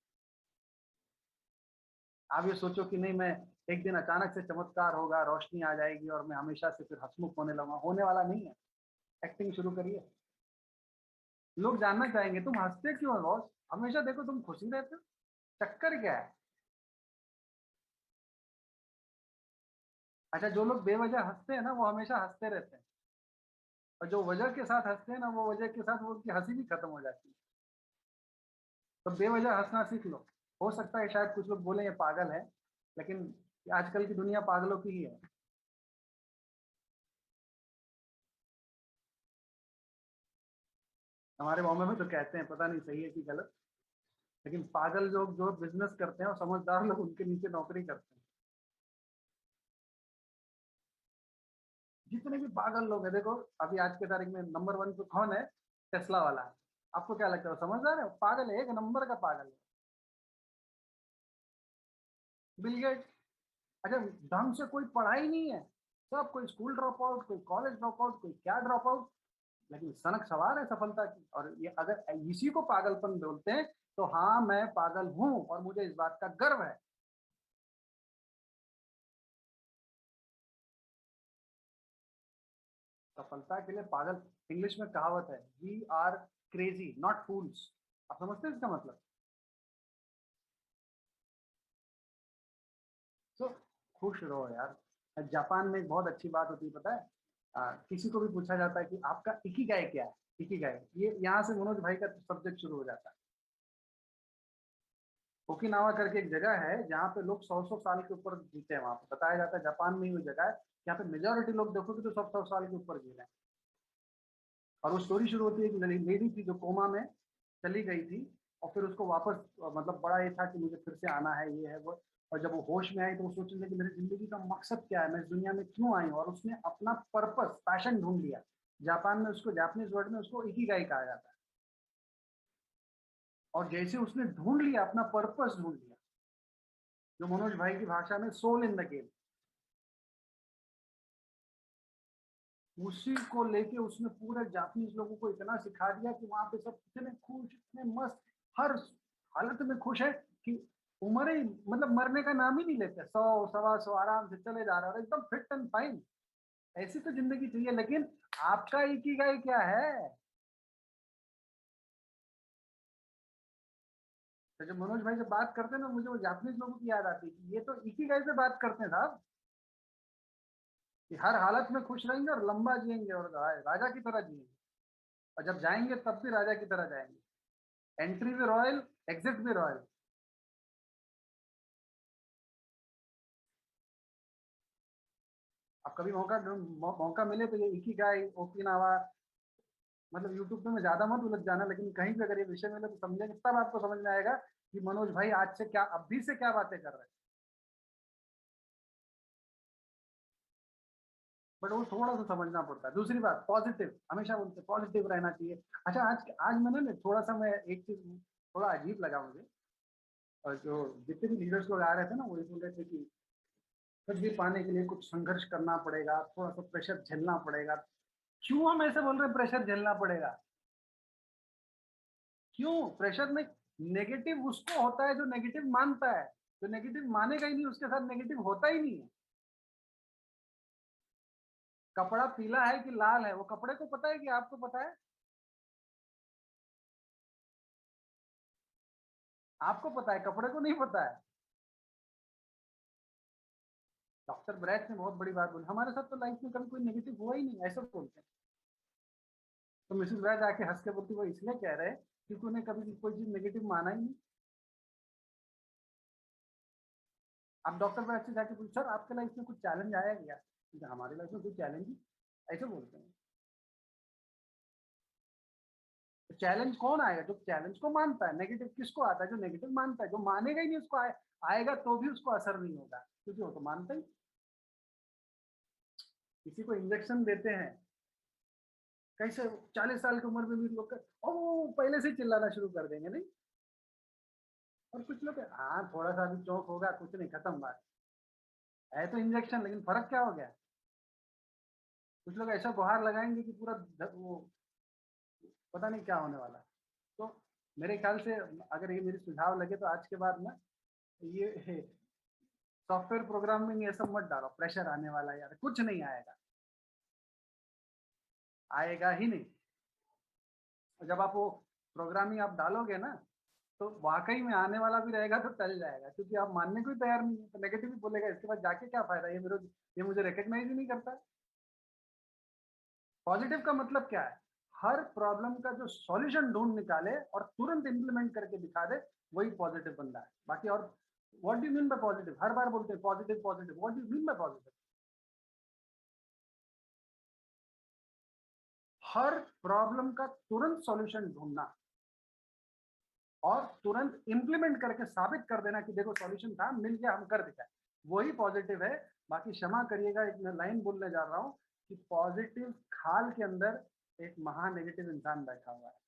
आप ये सोचो कि नहीं मैं एक दिन अचानक से चमत्कार होगा, रोशनी आ जाएगी और मैं हमेशा से फिर हंसमुख होने लगा, होने वाला नहीं है। एक्टिंग शुरू करिए। लोग जानना चाहेंगे तुम हंसते क्यों हो बॉस, हमेशा देखो तुम खुशी रहते हो, चक्कर क्या है? अच्छा, जो लोग बेवजह हंसते हैं ना वो हमेशा हंसते रहते हैं, और जो वजह के साथ हंसते हैं ना वो वजह के साथ वो उनकी हंसी भी खत्म हो जाती है। तो बेवजह हंसना सीख लो। हो सकता है शायद कुछ लोग बोले ये पागल है, लेकिन आजकल की दुनिया पागलों की ही है। हमारे बॉम्बे में तो कहते हैं, पता नहीं सही है कि गलत, लेकिन पागल लोग जो बिजनेस करते हैं और समझदार लोग उनके नीचे नौकरी करते हैं। जितने भी पागल लोग हैं देखो, अभी आज के तारीख में नंबर 1 पे कौन है? टेस्ला वाला है। आपको क्या लगता है वो समझदार है? पागल है, एक नंबर का पागल है। Bill Gates. अच्छा, ढंग से कोई पढ़ाई नहीं है, सब कोई स्कूल ड्रॉप आउट, कोई कॉलेज ड्रॉप आउट, कोई क्या ड्रॉप आउट, लेकिन सनक सवार है सफलता की। और ये अगर इसी को पागलपन बोलते हैं तो हाँ मैं पागल हूं और मुझे इस बात का गर्व है। सफलता के लिए पागल, इंग्लिश में कहावत है, वी आर क्रेजी नॉट फूल्स। आप समझते हैं इसका मतलब? तो खुश रहो यार। जापान में एक बहुत अच्छी बात होती है पता है, किसी को भी पूछा जाता है कि आपका इकिगाई क्या है, इकिगाई, ये यहाँ से मनोज भाई का सब्जेक्ट शुरू हो जाता है। ओकिनावा करके एक जगह है जहाँ पे लोग 100-100 साल के ऊपर जीते हैं। वहां पे बताया जाता है जापान में ही वो जगह है जहाँ पे मेजोरिटी लोग देखोगे तो 100-100 साल के ऊपर जी रहे हैं। और वो स्टोरी शुरू होती है कि लेडी थी जो कोमा में चली गई थी, और फिर उसको वापस मतलब बड़ा ये था कि मुझे फिर से आना है, ये है वो। और जब वो होश में आई तो वो सोचने लगी मेरी जिंदगी का मकसद क्या है, मैं इस दुनिया में क्यों आई हूँ, और उसने अपना पर्पस, पैशन ढूंढ लिया। जापान में उसको, जापानीज वर्ड में उसको इकिगाई कहा जाता है। और जैसे उसने ढूंढ लिया, अपना पर्पस ढूंढ लिया, जो मनोज भाई की भाषा में सोल इन द गेम, उसी को लेके उसने पूरे जापानीज लोगों को इतना सिखा दिया कि वहां पे सब इतने खुश, इतने मस्त, हर हालत में खुश है कि उम्र ही मतलब मरने का नाम ही नहीं लेते, 100, 125 आराम से चले जा रहे हैं और एकदम फिट एंड फाइन। ऐसी तो जिंदगी चाहिए। लेकिन आपका इकिगाई क्या है? तो जब मनोज भाई से बात करते हैं ना मुझे वो जापानीज लोगों की याद आती है कि ये तो इकिगाई पे बात करते हैं साहब, कि हर हालत में खुश रहेंगे और लंबा जिएंगे और राजा की तरह जिएंगे, और जब जाएंगे तब भी राजा की तरह जाएंगे। एंट्री भी रॉयल, एग्जिट भी रॉयल। अब कभी मौका मिले तो ये इकिगाई, ओकिनावा, मतलब यूट्यूब पे में ज्यादा मत उलझ जाना, लेकिन कहीं भी अगर ये विषय मिले तो समझेंगे, तब आपको समझ में आएगा कि मनोज भाई आज से क्या, अभी से क्या बातें कर रहे हैं। बट वो थोड़ा सा समझना पड़ता है। दूसरी बात, पॉजिटिव, हमेशा बोलते पॉजिटिव रहना चाहिए। अच्छा, आज आज मैंने ना थोड़ा सा, मैं एक चीज थोड़ा अजीब लगा मुझे, और जो जितने भी लीडर्स लोग आ रहे थे ना वो ये बोल रहे थे कि कुछ भी पाने के लिए कुछ संघर्ष करना पड़ेगा, थोड़ा सा प्रेशर झेलना पड़ेगा। क्यों हम ऐसे बोल रहे हैं प्रेशर झेलना पड़ेगा? क्यों? प्रेशर में नेगेटिव उसको होता है जो नेगेटिव मानता है, जो नेगेटिव मानेगा ही नहीं उसके साथ नेगेटिव होता ही नहीं है। कपड़ा पीला है कि लाल है वो कपड़े को पता है कि आपको पता है? आपको पता है, कपड़े को नहीं पता है। डॉक्टर ब्रैच ने बहुत बड़ी बात बोली, हमारे साथ तो लाइफ में कभी कोई नेगेटिव हुआ ही नहीं, ऐसा बोलते हैं। तो मिसेस ब्रैच आके हंस के बोलती वो इसलिए कह रहे हैं क्योंकि उन्हें कभी कोई चीज नेगेटिव माना ही नहीं। आप डॉक्टर पर अच्छे जाके पूछ, सर आपके लाइफ में कुछ चैलेंज आया क्या? हमारे लाइफ में कोई चैलेंज ही, ऐसे बोलते हैं। तो चैलेंज कौन आएगा? जो चैलेंज को मानता है। नेगेटिव किसको आता है? जो नेगेटिव मानता है। जो मानेगा ही नहीं उसको आएगा तो भी उसको असर नहीं होगा, क्योंकि वो तो मानता ही। किसी को इंजेक्शन देते हैं, कैसे 40 साल की उम्र में भी लोग ओ पहले से चिल्लाना शुरू कर देंगे, नहीं? और कुछ लोग हाँ थोड़ा सा भी चौंक होगा, कुछ नहीं, खत्म बात है। तो इंजेक्शन, लेकिन फर्क क्या हो गया? कुछ लोग ऐसा गुहार लगाएंगे कि पूरा वो पता नहीं क्या होने वाला। तो मेरे ख्याल से अगर ये मेरी सुझाव लगे तो आज के बाद ना ये सॉफ्टवेयर प्रोग्राम में ये सब मत डालो, प्रेशर आने वाला है यार, कुछ नहीं आएगा, आएगा ही नहीं। जब आप वो प्रोग्रामिंग आप डालोगे ना, तो वाकई में आने वाला भी रहेगा तो टल जाएगा, क्योंकि आप मानने को ही तैयार नहीं है। तो नेगेटिव ही बोलेगा, इसके बाद जाके क्या फायदा, ये मुझे रिकग्नाइज ही नहीं करता। पॉजिटिव का मतलब क्या है? हर प्रॉब्लम का जो सॉल्यूशन ढूंढ निकाले और तुरंत इंप्लीमेंट करके दिखा दे, वही पॉजिटिव बंदा है। बाकी और what do you mean by positive? हर बार बोलते हैं positive positive, what do you mean by positive? हर प्रॉब्लम का तुरंत सॉल्यूशन ढूंढना और तुरंत इंप्लीमेंट करके साबित कर देना कि देखो सॉल्यूशन था, मिल गया, हम कर दिखाए, वही पॉजिटिव है। बाकी क्षमा करिएगा, एक मैं लाइन बोलने जा रहा हूँ कि पॉजिटिव खाल के अंदर एक महान नेगेटिव इंसान बैठा हुआ है।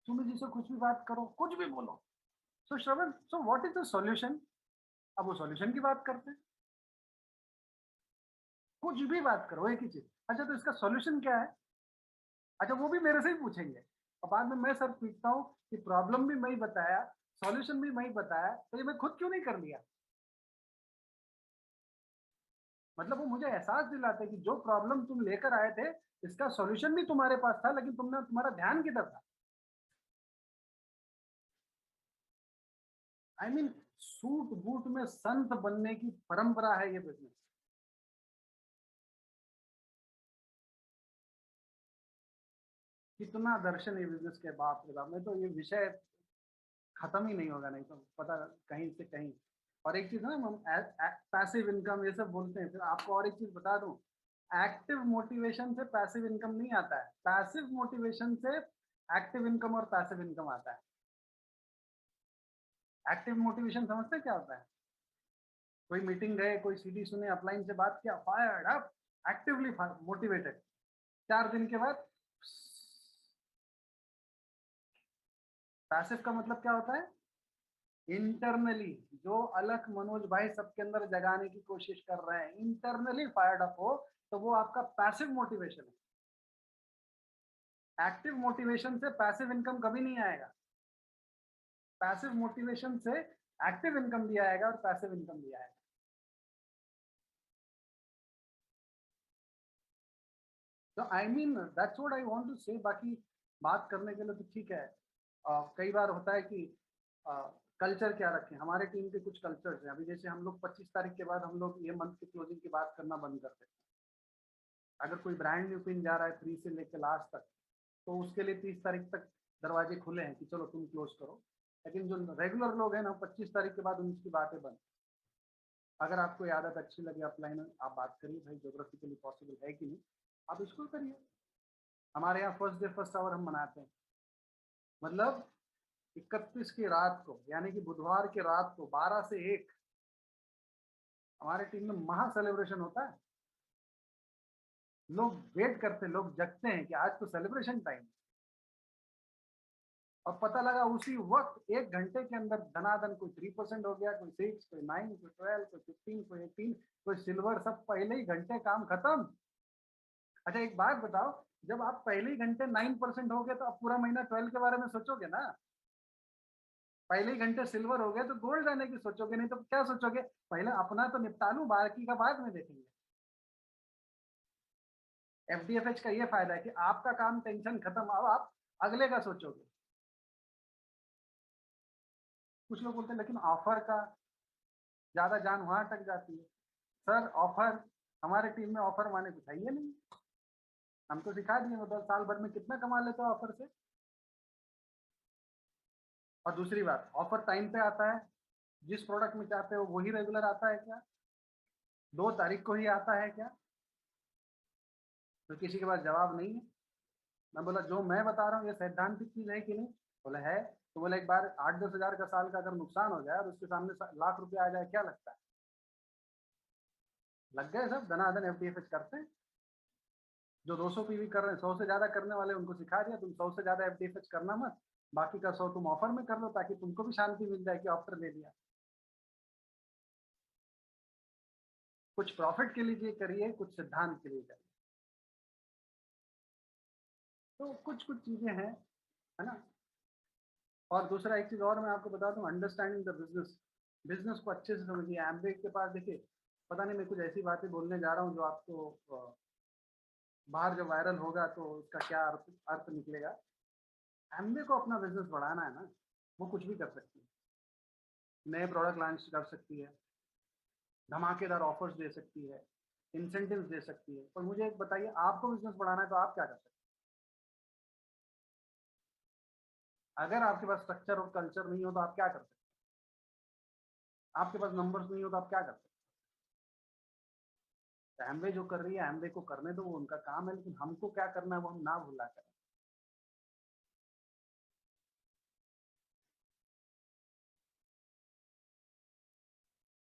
तुम जिससे कुछ भी बात करो, कुछ भी बोलो, so Shravan, so what is the solution? अब वो सॉल्यूशन की बात करते हैं। कुछ भी बात करो, एक ही चीज, अच्छा तो इसका सॉल्यूशन क्या है? अच्छा वो भी मेरे से ही पूछेंगे, और बाद में मैं सर पूछता हूँ कि प्रॉब्लम भी मैं ही बताया, सॉल्यूशन भी मैं ही बताया, तो ये मैं खुद क्यों नहीं कर लिया? मतलब वो मुझे एहसास दिलाते कि जो प्रॉब्लम तुम लेकर आए थे, इसका सॉल्यूशन भी तुम्हारे पास था, लेकिन तुमने, तुम्हारा ध्यान किधर था? आई मीन सूट बूट में संत बनने की परंपरा है ये बिजनेस। कितना दर्शन ये बिजनेस के, बाप रे बाप, मैं तो ये विषय खत्म ही नहीं होगा, नहीं तो पता कहीं से कहीं। और एक चीज ना, हम पैसिव इनकम ये सब बोलते हैं, फिर आपको और एक चीज बता दूं, एक्टिव मोटिवेशन से पैसिव इनकम नहीं आता है, पैसिव मोटिवेशन से एक्टिव इनकम और पैसिव इनकम आता है। एक्टिव मोटिवेशन समझते हैं क्या होता है? कोई मीटिंग गए, कोई सीडी सुने, अपलाइन से बात किया, फायर्ड अप, एक्टिवली मोटिवेटेड, 4 दिन के बाद। पैसिव का मतलब क्या होता है? इंटरनली, जो अलग मनोज भाई सबके अंदर जगाने की कोशिश कर रहे हैं, इंटरनली फायर्ड अप हो, तो वो आपका पैसिव मोटिवेशन है। एक्टिव मोटिवेशन से पैसिव इनकम कभी नहीं आएगा, पैसिव मोटिवेशन से एक्टिव इनकम भी आएगा और पैसिव इनकम भी आएगा। तो I mean that's what I want to say. बाकी बात करने के लिए तो ठीक है, कई बार होता है कि कल्चर क्या रखें। हमारे टीम के कुछ कल्चर्स हैं, अभी जैसे हम लोग 25 तारीख के बाद हम लोग ये मंथ की क्लोजिंग की बात करना बंद कर देते हैं। अगर कोई ब्रांड न्यू पिन जा रहा है 3 से लेकर लास्ट तक, तो उसके लिए 30 तारीख तक दरवाजे खुले हैं कि चलो तुम क्लोज करो। लेकिन जो रेगुलर लोग हैं ना, 25 तारीख के बाद उनकी बातें बंद। अगर आपको ये आदत अच्छी लगी, अपलाइन आप बात करिए, भाई ज्योग्राफिकली पॉसिबल है कि नहीं, आप इसको करिए। हमारे यहाँ फर्स्ट डे फर्स्ट आवर हम मनाते हैं, मतलब 31 की रात को, यानी कि बुधवार की रात को 12 से 1 हमारे टीम में महा सेलिब्रेशन होता है। लोग वेट करते हैं, लोग जगते हैं कि आज तो सेलिब्रेशन टाइम। और पता लगा उसी वक्त 1 घंटे के अंदर धनाधन, कोई 3% हो गया, कोई 6, कोई 9, कोई 12, कोई 15, कोई 18, कोई सिल्वर, सब पहले ही घंटे काम खत्म। अच्छा एक बात बताओ, जब आप पहले ही घंटे 9% हो गए, तो आप पूरा महीना 12 के बारे में सोचोगे ना? पहले ही घंटे सिल्वर हो गए तो गोल्ड जाने की सोचोगे, नहीं तो क्या सोचोगे, पहले अपना तो निपटा लूं, बाकी का बाद में देखेंगे। एफडीएफएच का ये फायदा है कि आपका काम टेंशन खत्म, अब आप अगले का सोचोगे। कुछ लोग बोलते हैं लेकिन ऑफर का ज्यादा जान वहां अटक जाती है। सर ऑफर, हमारे टीम में ऑफर माने कुछ है ही नहीं। हमको सिखा दिए, मतलब साल भर में कितना कमा लेते हो ऑफर से। और दूसरी बात, ऑफर टाइम पे आता है, जिस प्रोडक्ट में चाहते हो वही रेगुलर आता है क्या? 2 तारीख को ही आता है क्या? तो किसी के पास जवाब नहीं है। मैं बोला जो मैं बता रहा हूँ ये सैद्धांतिक चीज है कि नहीं? बोला है। तो बोला एक बार 8-10 हजार का साल का अगर नुकसान हो जाए और उसके सामने लाख रुपए आ जाए, क्या लगता है? लग गए सब धनाधन एफडीएफएच करते हैं। जो 200 पीवी कर रहे हैं, 100 से ज्यादा करने वाले, उनको सिखा दिया तुम 100 से ज्यादा एफडीएफएच करना मत, बाकी का 100 तुम ऑफर में कर लो, ताकि तुमको भी शांति मिल जाए कि ऑफर ले लिया। कुछ प्रॉफिट के लिए करिए, कुछ सिद्धांत के लिए करिए। तो कुछ कुछ चीजें हैं, है ना। और दूसरा एक चीज और मैं आपको बता दूं, अंडरस्टैंडिंग द बिजनेस। बिजनेस को अच्छे से समझिए। एम्बे के पास देखिए, पता नहीं मैं कुछ ऐसी बातें बोलने जा रहा हूँ जो आपको बाहर जब वायरल होगा तो उसका क्या अर्थ निकलेगा। एम्बे को अपना बिजनेस बढ़ाना है ना, वो कुछ भी कर सकती है। नए प्रोडक्ट लॉन्च कर सकती है, धमाकेदार ऑफर्स दे सकती है, इंसेंटिव्स दे सकती है। पर मुझे एक बताइए, आपको बिजनेस बढ़ाना है तो आप क्या कर सकते हैं? अगर आपके पास स्ट्रक्चर और कल्चर नहीं हो तो आप क्या कर सकते हैं? आपके पास नंबर्स नहीं हो तो आप क्या कर सकते हैं? एम्बे जो कर रही है, एम्बे को करने दो, वो उनका काम है, लेकिन हमको क्या करना है वो हम ना भूला करें।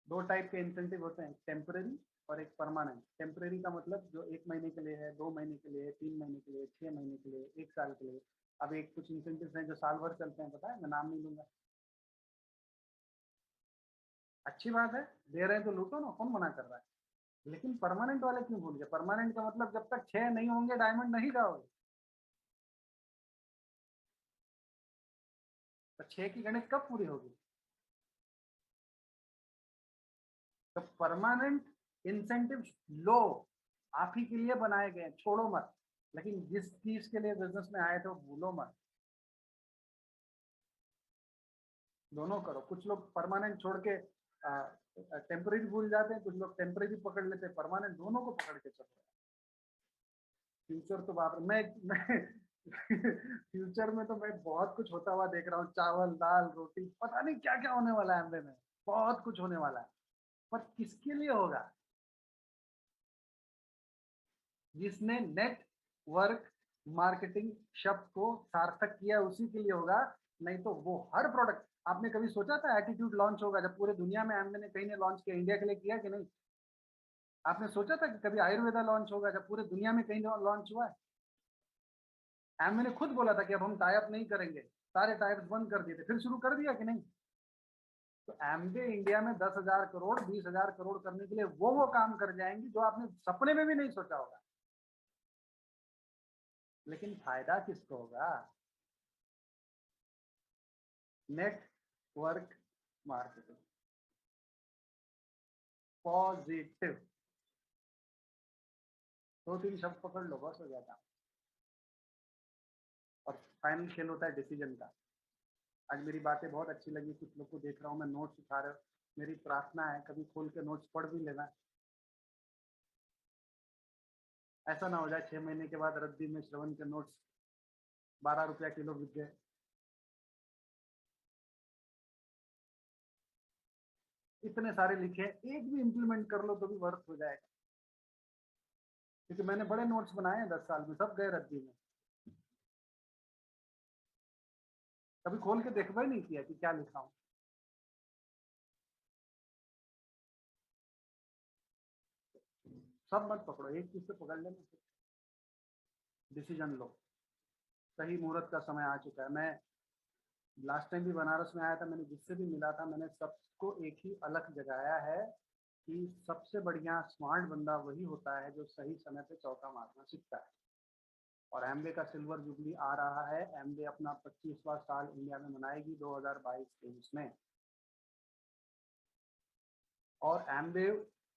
दो टाइप के इंसेंटिव होते हैं, टेम्पररी और एक परमानेंट। टेम्पररी का मतलब जो 1 महीने के लिए है, 2 महीने के लिए, 3 महीने के लिए, 6 महीने के लिए, 1 साल के लिए। अब एक कुछ इंसेंटिव हैं जो साल भर चलते हैं, पता है, मैं नाम नहीं लूंगा। अच्छी बात है, दे रहे हैं तो लूटो ना, कौन मना कर रहा है। लेकिन परमानेंट वाले क्यों भूल गए? परमानेंट का मतलब जब तक 6 नहीं होंगे डायमंड नहीं जाओगे। तो 6 की गणित कब पूरी होगी? तो परमानेंट इंसेंटिव लो, आप ही के लिए बनाए गए, छोड़ो मत। लेकिन जिस चीज के लिए बिजनेस में आए थे वो भूलो मत। दोनों करो। कुछ लोग परमानेंट छोड़ के टेम्पररी भूल जाते हैं, कुछ लोग टेम्पररी पकड़ लेते हैं, परमानेंट दोनों को पकड़ के चल रहे हैं। फ्यूचर तो बाप रे, मैं फ्यूचर में तो मैं बहुत कुछ होता हुआ देख रहा हूँ। चावल दाल रोटी, पता नहीं क्या क्या होने वाला है एमवे में। बहुत कुछ होने वाला है, पर किसके लिए होगा? जिसने नेटवर्क मार्केटिंग शब्द को सार्थक किया उसी के लिए होगा। नहीं तो वो हर प्रोडक्ट, आपने कभी सोचा था एटीट्यूड लॉन्च होगा? जब पूरे दुनिया में एमवे ने कहीं ने लॉन्च किया, इंडिया के लिए किया कि नहीं? आपने सोचा था कि कभी आयुर्वेदा लॉन्च होगा? जब पूरे दुनिया में कहीं लॉन्च हुआ है। एमवे ने खुद बोला था कि अब हम टाइप नहीं करेंगे, सारे टाइप्स बंद कर दिए थे, फिर शुरू कर दिया कि नहीं? तो एमवे इंडिया में 10,000 करोड़ 20,000 करोड़ करने के लिए वो काम कर जाएंगी जो आपने सपने में भी नहीं सोचा होगा। लेकिन फायदा किसको होगा? Network marketing. पॉजिटिव। 2-3 शब्द पकड़ लो, बस हो जाता। और फाइनल खेल होता है डिसीजन का। आज मेरी बातें बहुत अच्छी लगी, कुछ लोग को देख रहा हूँ मैं नोट्स उठा रहे हो। मेरी प्रार्थना है कभी खोल के नोट्स पढ़ भी लेना। ऐसा ना हो जाए 6 महीने के बाद रद्दी में श्रवण के नोट्स 12 रुपया किलो बिक गए। इतने सारे लिखे, एक भी इम्प्लीमेंट कर लो तो भी वर्थ हो जाएगा। क्योंकि मैंने बड़े नोट्स बनाए हैं 10 साल में, सब गए रद्दी में। कभी खोल के देखा ही नहीं किया कि क्या लिखा हूं। सब मत पकड़ो, एक चीज से पकड़ लेना, डिसीजन लो। सही मुहूर्त का समय आ चुका है। मैं लास्ट टाइम भी बनारस में आया था, मैंने जिससे भी मिला था, मैंने सबको एक ही अलग जगाया है कि सबसे बढ़िया स्मार्ट बंदा वही होता है जो सही समय पे चौका मारना सीखता है। और एमवे का सिल्वर जुबली आ रहा है। एमवे अपना 25वां साल इंडिया में मनाएगी 2022-23 में। और एमवे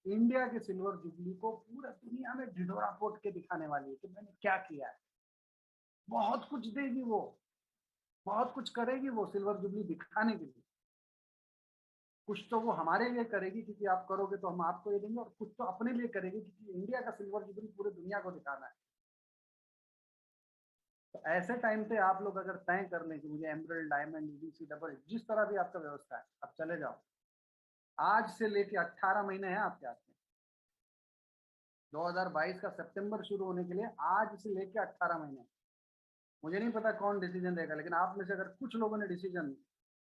इंडिया के सिल्वर जुबली को पूरा दुनिया में ढिढोरा पोट के दिखाने वाली है कि मैंने क्या किया है। बहुत कुछ देगी वो, बहुत कुछ करेगी वो सिल्वर जुबली दिखाने के लिए। कुछ तो वो हमारे लिए करेगी क्योंकि आप करोगे तो हम आपको ये देंगे, और कुछ तो अपने लिए करेगी क्योंकि इंडिया का सिल्वर जुबली पूरे दुनिया को दिखाना है। तो ऐसे टाइम पे आप लोग अगर तय कर लें कि मुझे एमरल्ड, डायमंड, ईडीसी, डबल, जिस तरह भी आपका व्यवस्था है, आप चले जाओ। आज से लेके 18 महीने हैं आपके हाथ में। 2022 का सितंबर शुरू होने के लिए आज से लेके 18 महीने। मुझे नहीं पता कौन डिसीजन लेगा, लेकिन आप में से अगर कुछ लोगों ने डिसीजन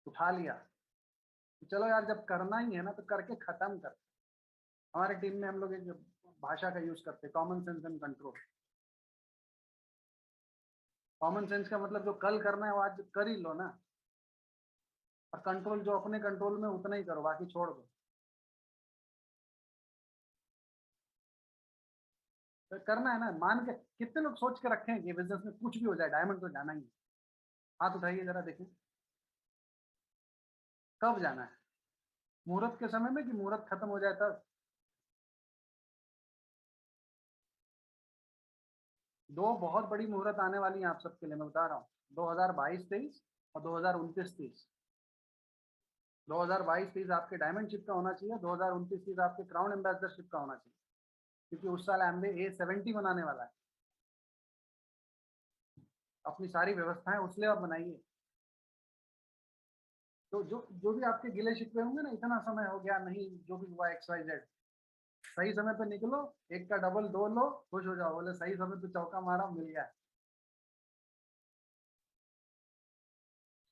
उठा लिया तो चलो यार, जब करना ही है ना तो करके खत्म कर। हमारे टीम में हम लोग एक भाषा का यूज करते हैं, common sense and control. Common sense का मतलब जो कल करना है वो आज कर ही लो ना, और कंट्रोल जो अपने कंट्रोल में उतना ही करो, बाकी छोड़ दो। तो करना है ना, मान के कितने लोग सोच के रखे हैं कि बिजनेस में कुछ भी हो जाए डायमंड तो जाना ही है? हाथ उठाइए जरा देखें, कब जाना है? मुहूर्त के समय में कि मुहूर्त खत्म हो जाए तब? दो बहुत बड़ी मुहूर्त आने वाली है आप सबके लिए, मैं बता रहा हूँ। 2022-23 और 2029-30। 2022-23 आपके डायमंडशिप का होना चाहिए, 2029-30 आपके क्राउन एम्बेसडरशिप का होना चाहिए, क्योंकि उस साल एमबे A70 बनाने वाला है। अपनी सारी व्यवस्थाएं उसलिए आप बनाइए। तो जो जो भी आपके गिले शिकवे होंगे ना, इतना समय हो गया नहीं, जो भी हुआ XYZ, सही समय पे निकलो, एक का डबल दो लो, खुश हो जाओ, बोले सही समय पे चौका मारा, मिल गया।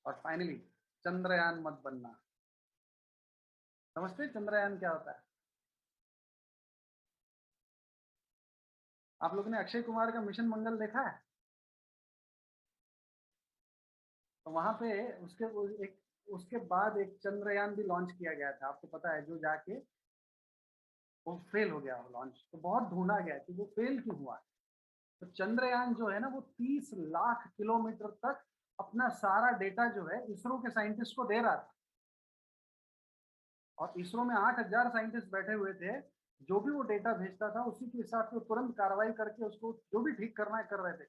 और फाइनली चंद्रयान मत बनना। समझते चंद्रयान क्या होता है? आप लोगों ने अक्षय कुमार का मिशन मंगल देखा है? तो वहां पे उसके बाद एक चंद्रयान भी लॉन्च किया गया था, आपको पता है, जो जाके वो फेल हो गया वो लॉन्च। तो बहुत ढूंढा गया कि वो फेल क्यों हुआ। तो चंद्रयान जो है ना, वो 30 लाख किलोमीटर तक अपना सारा डेटा जो है इसरो के साइंटिस्ट को दे रहा था। और इसरो में 8,000 साइंटिस्ट बैठे हुए थे, जो भी वो डेटा भेजता था उसी के हिसाब से तुरंत कार्रवाई करके उसको जो भी ठीक करना है कर रहे थे।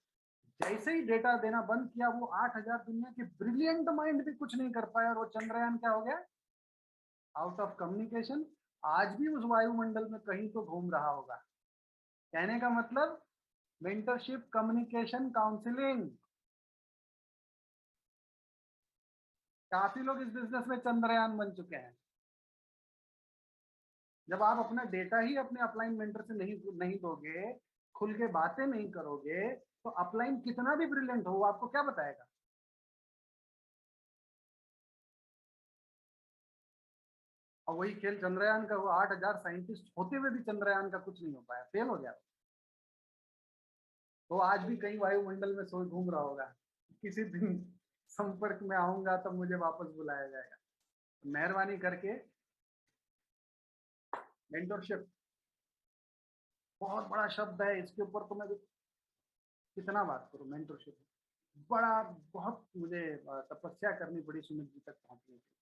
जैसे ही डेटा देना बंद किया, वो 8,000 दुनिया के ब्रिलियंट माइंड भी कुछ नहीं कर पाया, और वो चंद्रयान क्या हो गया? Out of communication. आज भी उस वायुमंडल में कहीं तो घूम रहा होगा। कहने का मतलब मेंटरशिप, कम्युनिकेशन, काउंसलिंग। काफी लोग इस बिजनेस में चंद्रयान बन चुके हैं। जब आप अपना डेटा ही अपने अपलाइन मेंटर से नहीं दोगे, खुल के बातें नहीं करोगे, तो अपलाइन कितना भी ब्रिलियंट हो, वो आपको क्या बताएगा? और वही खेल चंद्रयान का, वो 8,000 साइंटिस्ट होते हुए भी चंद्रयान का कुछ नहीं हो पाया, फेल हो गया। तो आज भी कहीं वायुमंडल में सोच घूम रहा होगा, किसी दिन संपर्क में आऊंगा तब मुझे वापस बुलाया जाएगा। मेहरबानी करके मेंटरशिप बहुत बड़ा शब्द है, इसके ऊपर तो मैं कितना बात करूं। मेंटरशिप बड़ा, बहुत मुझे तपस्या करनी पड़ी सुमित जी तक पहुंचने के लिए।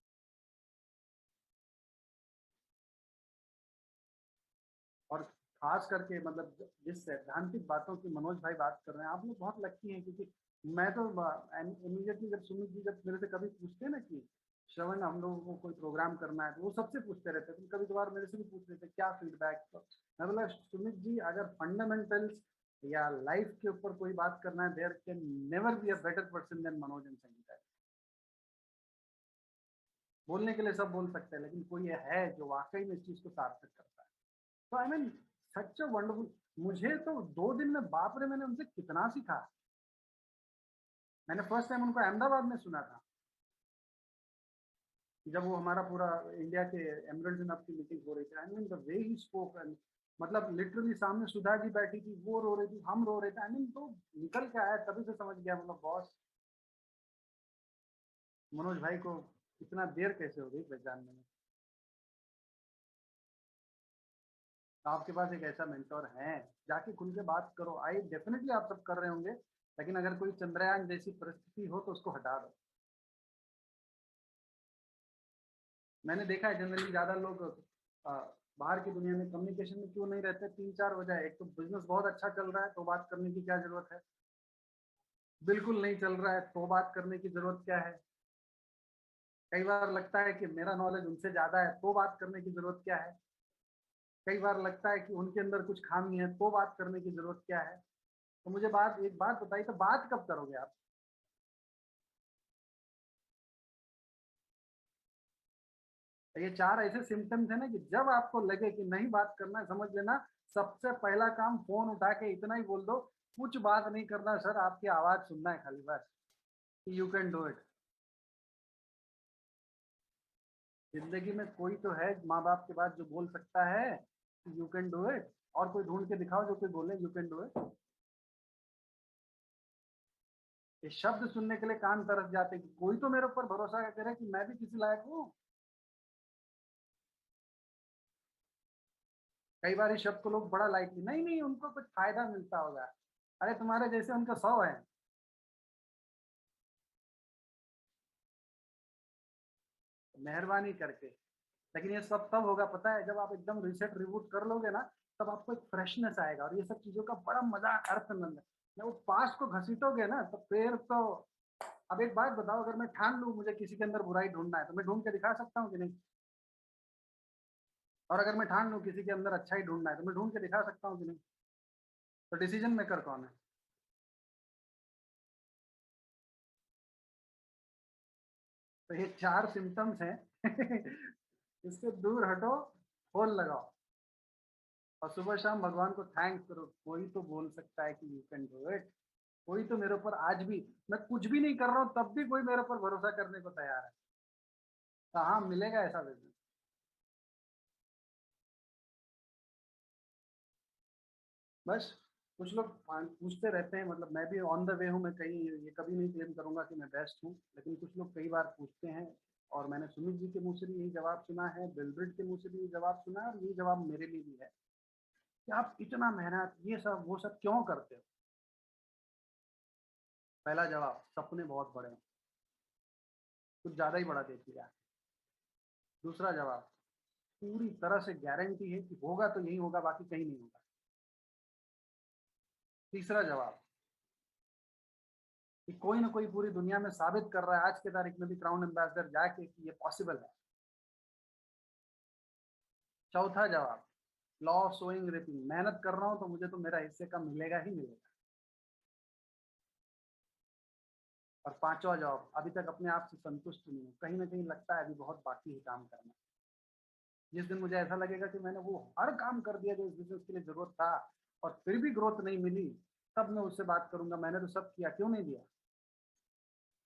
और खास करके मतलब जिस सैद्धांतिक बातों की मनोज भाई बात कर रहे हैं, आप लोग बहुत लकी हैं, क्योंकि मैं तो इमीडिएटली जब सुमित जी जब मेरे से कभी पूछते हैं ना कि श्रवण हम लोगों को कोई प्रोग्राम करना है, तो वो सबसे पूछते रहते हैं। कभी कभार मेरे से भी पूछ लेते क्या फीडबैक। तो मैं बोला सुमित जी, अगर फंडामेंटल्स या लाइफ के ऊपर कोई बात करना है, there can never be a better person than Manoj and Sangeeta. बोलने के लिए सब बोल सकते हैं, लेकिन कोई है जो वाकई में इस चीज को सार्थक करता है। तो I mean such a wonderful. मुझे तो 2 दिन में बाप रे, मैंने उनसे कितना सीखा। मैंने फर्स्ट टाइम उनको अहमदाबाद में सुना था, जब वो हमारा पूरा इंडिया के एमरल्ड्स इन की मीटिंग हो रही थी। I mean the way he spoke, मतलब लिटरली सामने सुधा जी बैठी थी, वो रो रही थी, हम रो रहे थे। आई मीन तो निकल के आया, तभी से समझ गया मतलब बॉस मनोज भाई को इतना देर कैसे हो गई पहचानने में। तो आपके पास एक ऐसा मेंटोर है, जाके खुल के बात करो। आई डेफिनेटली आप सब कर रहे होंगे, लेकिन अगर कोई चंद्रयान जैसी परिस्थिति हो तो उसको हटा दो। मैंने देखा है जनरली ज्यादा लोग बाहर की दुनिया में कम्युनिकेशन में क्यों नहीं रहते? 3-4 वजह है। एक तो बिजनेस बहुत अच्छा चल रहा है तो बात करने की क्या जरूरत है, बिल्कुल नहीं चल रहा है तो बात करने की जरूरत क्या है, कई बार लगता है कि मेरा नॉलेज उनसे ज्यादा है तो बात करने की जरूरत क्या है, कई बार लगता है कि उनके अंदर कुछ खामी है तो बात करने की जरूरत क्या है। तो मुझे एक बात बताइए, तो बात कब करोगे आप? ये 4 ऐसे सिम्टम्स है ना कि जब आपको लगे कि नहीं बात करना है, समझ लेना सबसे पहला काम फोन उठा के इतना ही बोल दो, कुछ बात नहीं करना सर, आपकी आवाज सुनना है खाली, बस। You can do it. जिंदगी में कोई तो है माँ बाप के बाद जो बोल सकता है यू कैन डू इट, और कोई ढूंढ के दिखाओ जो कोई बोले यू कैन डू इट। ये शब्द सुनने के लिए कान तरस जाते कि कोई तो मेरे ऊपर भरोसा करे कि मैं भी किसी लायक हूँ। कई बार इस शब्द को लोग बड़ा लाइटली, नहीं नहीं उनको कुछ फायदा मिलता होगा, अरे तुम्हारे जैसे उनका 100 है। मेहरबानी करके, लेकिन ये सब तब होगा पता है जब आप एकदम रिसेट रिबूट कर लोगे ना, तब आपको एक फ्रेशनेस आएगा और ये सब चीजों का बड़ा मजा अर्थनंद है। जब वो पास्ट को घसीटोगे ना तो फिर तो, अब एक बात बताओ, अगर मैं ठान लूं मुझे किसी के अंदर बुराई ढूंढना है तो मैं ढूंढ के दिखा सकता हूँ कि नहीं? और अगर मैं ठान लूं किसी के अंदर अच्छाई ढूंढना है तो मैं ढूंढ के दिखा सकता हूँ कि नहीं? तो डिसीजन मेकर कौन है? तो ये 4 सिम्टम्स हैं इससे दूर हटो, फोन लगाओ और सुबह शाम भगवान को थैंक्स करो, कोई तो बोल सकता है कि यू कैन डू इट। कोई तो मेरे ऊपर आज भी, मैं कुछ भी नहीं कर रहा हूँ तब भी कोई मेरे ऊपर भरोसा करने को तैयार है। कहाँ मिलेगा ऐसा बिजनेस? बस कुछ लोग पूछते रहते हैं, मतलब मैं भी ऑन द वे हूँ, मैं कहीं ये कभी नहीं क्लेम करूंगा कि मैं बेस्ट हूँ, लेकिन कुछ लोग कई बार पूछते हैं और मैंने सुमित जी के मुंह से भी यही जवाब सुना है, बिलब्रिट के मुंह से भी यही जवाब सुना है, और यही जवाब मेरे लिए भी है कि आप इतना मेहनत ये सब वो सब क्यों करते हो? पहला जवाब, सपने बहुत बड़े हैं, कुछ ज्यादा ही बड़ा देख लिया। दूसरा जवाब, पूरी तरह से गारंटी है कि होगा तो यही होगा, बाकी कहीं नहीं होगा। तीसरा जवाब, कि कोई ना कोई पूरी दुनिया में साबित कर रहा है आज के तारीख में भी क्राउन एम्बेसडर जाके कि ये पॉसिबल है। चौथा जवाब, लॉ ऑफ सोइंग रिपिंग, मेहनत कर रहा हूं तो मुझे तो मेरा हिस्से का मिलेगा ही मिलेगा। और पांचवा जवाब, अभी तक अपने आप से संतुष्ट नहीं हूँ, कहीं ना कहीं लगता है अभी बहुत बाकी है काम करना। जिस दिन मुझे ऐसा लगेगा कि मैंने वो हर काम कर दिया जो इस बिजनेस के लिए जरूरत था और फिर भी ग्रोथ नहीं मिली, तब मैं उससे बात करूंगा मैंने तो सब किया, क्यों नहीं दिया?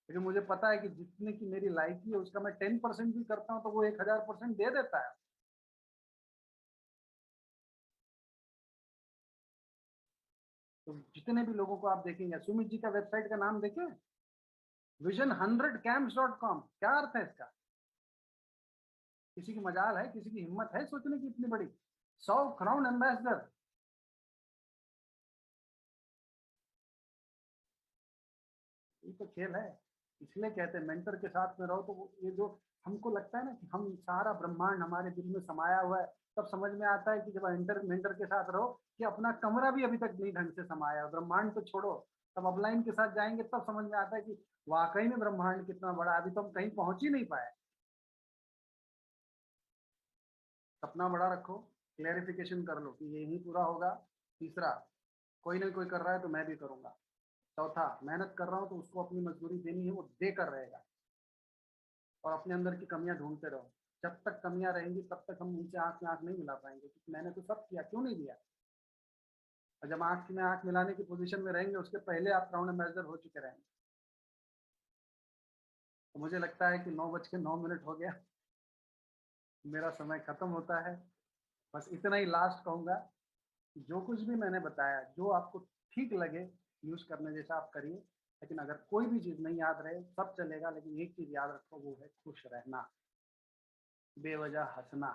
लेकिन मुझे पता है कि जितने की मेरी लाइकी है उसका मैं 10% भी करता हूँ तो वो 1000% दे देता है। तो जितने भी लोगों को आप देखेंगे, सुमित जी का वेबसाइट का नाम देखें, vision100camps.com, क्या अर्थ है इसका? किसी की मजाल है, किसी की हिम्मत है सोचने की इतनी बड़ी? 100 क्राउन एम्बेसडर, ये तो खेल है। इसलिए कहते हैं मेंटर के साथ में रहो तो ये जो हमको लगता है ना कि हम सारा ब्रह्मांड हमारे दिल में समाया हुआ है, तब समझ में आता है कि जब मेंटर के साथ रहो कि अपना कमरा भी अभी तक नहीं ढंग से समाया, ब्रह्मांड तो छोड़ो, तब अपलाइन के साथ जाएंगे तब समझ में आता है कि वाकई में ब्रह्मांड कितना बड़ा, अभी तो हम कहीं पहुंच ही नहीं पाए। सपना बड़ा रखो, क्लैरिफिकेशन कर लो कि यही पूरा होगा। तीसरा, कोई ना कोई कर रहा है तो मैं भी करूंगा। चौथा, मेहनत कर रहा हूँ तो उसको अपनी मजदूरी देनी है, वो देकर रहेगा। और अपने अंदर की कमियां ढूंढते रहो, जब तक कमियां रहेंगी तब तक हम उनसे आंख में आंख नहीं मिला पाएंगे, क्योंकि मैंने तो सब किया, क्यों नहीं दिया? और जब आंख में आंख मिलाने की पोजीशन में रहेंगे उसके पहले आप क्राउन एम्बेसडर हो चुके रहेंगे। तो मुझे लगता है कि 9:09 हो गया, मेरा समय खत्म होता है। बस इतना ही लास्ट कहूंगा, जो कुछ भी मैंने बताया जो आपको ठीक लगे यूज करने जैसा आप करिए, लेकिन अगर कोई भी चीज नहीं याद रहे सब चलेगा, लेकिन एक चीज याद रखो, वो है खुश रहना, बेवजह हंसना।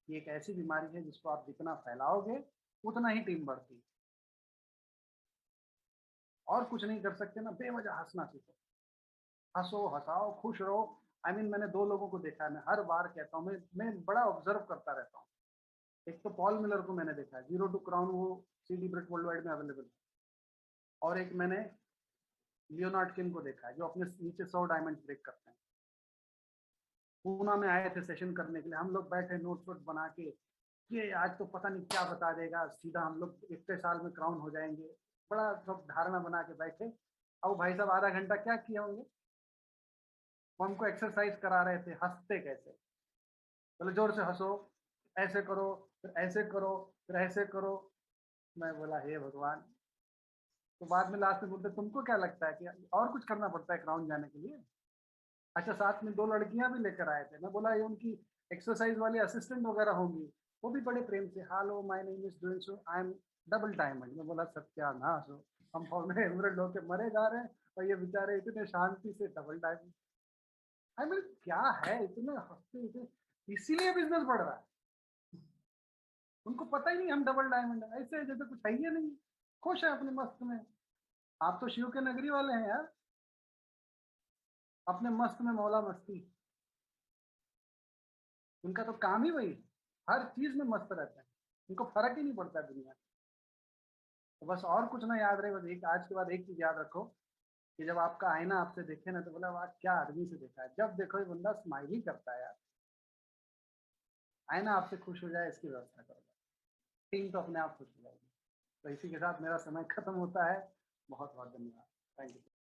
ये एक ऐसी बीमारी है जिसको आप जितना फैलाओगे उतना ही टीम बढ़ती है। और कुछ नहीं कर सकते ना, बेवजह हंसना सीखो, हंसो हंसाओ खुश रहो। मैंने 2 लोगों को देखा है, मैं हर बार कहता हूँ, मैं बड़ा ऑब्जर्व करता रहता हूँ। एक तो पॉल मिलर को मैंने देखा है, 0 to Crown वो CD ब्रेक वर्ल्ड वाइड में अवेलेबल है, और एक मैंने लियोनार्ड किम को देखा है जो अपने नीचे 100 डायमंड ब्रेक करते हैं। पूना में आए थे सेशन करने के लिए, हम लोग बैठे नोट्स वोट बना के, ये आज तो पता नहीं क्या बता देगा, सीधा हम लोग 1 साल में क्राउन हो जाएंगे। बड़ा सब धारणा बना के बैठे। अब भाई साहब आधा घंटा क्या किए होंगे, वो हमको एक्सरसाइज करा रहे थे, हंसते कैसे, बोले जोर से हंसो, ऐसे करो, फिर ऐसे करो, फिर ऐसे करो। मैं बोला हे भगवान। तो बाद में लास्ट में बोलते तुमको क्या लगता है कि और कुछ करना पड़ता है ग्राउंड जाने के लिए? अच्छा, साथ में 2 लड़कियां भी लेकर आए थे। मैं बोला ये उनकी एक्सरसाइज वाली असिस्टेंट वगैरह होंगी। वो भी बड़े प्रेम से, hello my name is doing so, I am double diamond. मैं बोला सत्यानाश हो, हम फॉर्मूला एमरेल्ड होके मरे जा रहे हैं और ये बेचारे इतने शांति से डबल डायमंड। आई मीन क्या है, इतने हंसते इतने, इसीलिए बिजनेस बढ़ रहा है। उनको पता ही नहीं हम डबल डायमंड है, ऐसे जैसे कुछ है ही नहीं, खुश है अपने मस्त में। आप तो शिव के नगरी वाले हैं यार, अपने मस्त में मौला मस्ती। उनका तो काम ही वही, हर चीज में मस्त रहता है, उनको फर्क ही नहीं पड़ता है दुनिया। तो बस और कुछ ना याद रहे, बस एक आज के बाद एक चीज याद रखो कि जब आपका आईना आपसे देखे ना तो बोला वाह क्या आदमी से देखा है। जब देखो ये बंदा स्माइल ही करता है यार। आईना आपसे खुश हो जाए इसकी व्यवस्था करो, टीम तो अपने आप खुश हो जाएगी। तो इसी के साथ मेरा समय खत्म होता है। बहुत बहुत धन्यवाद। Thank you.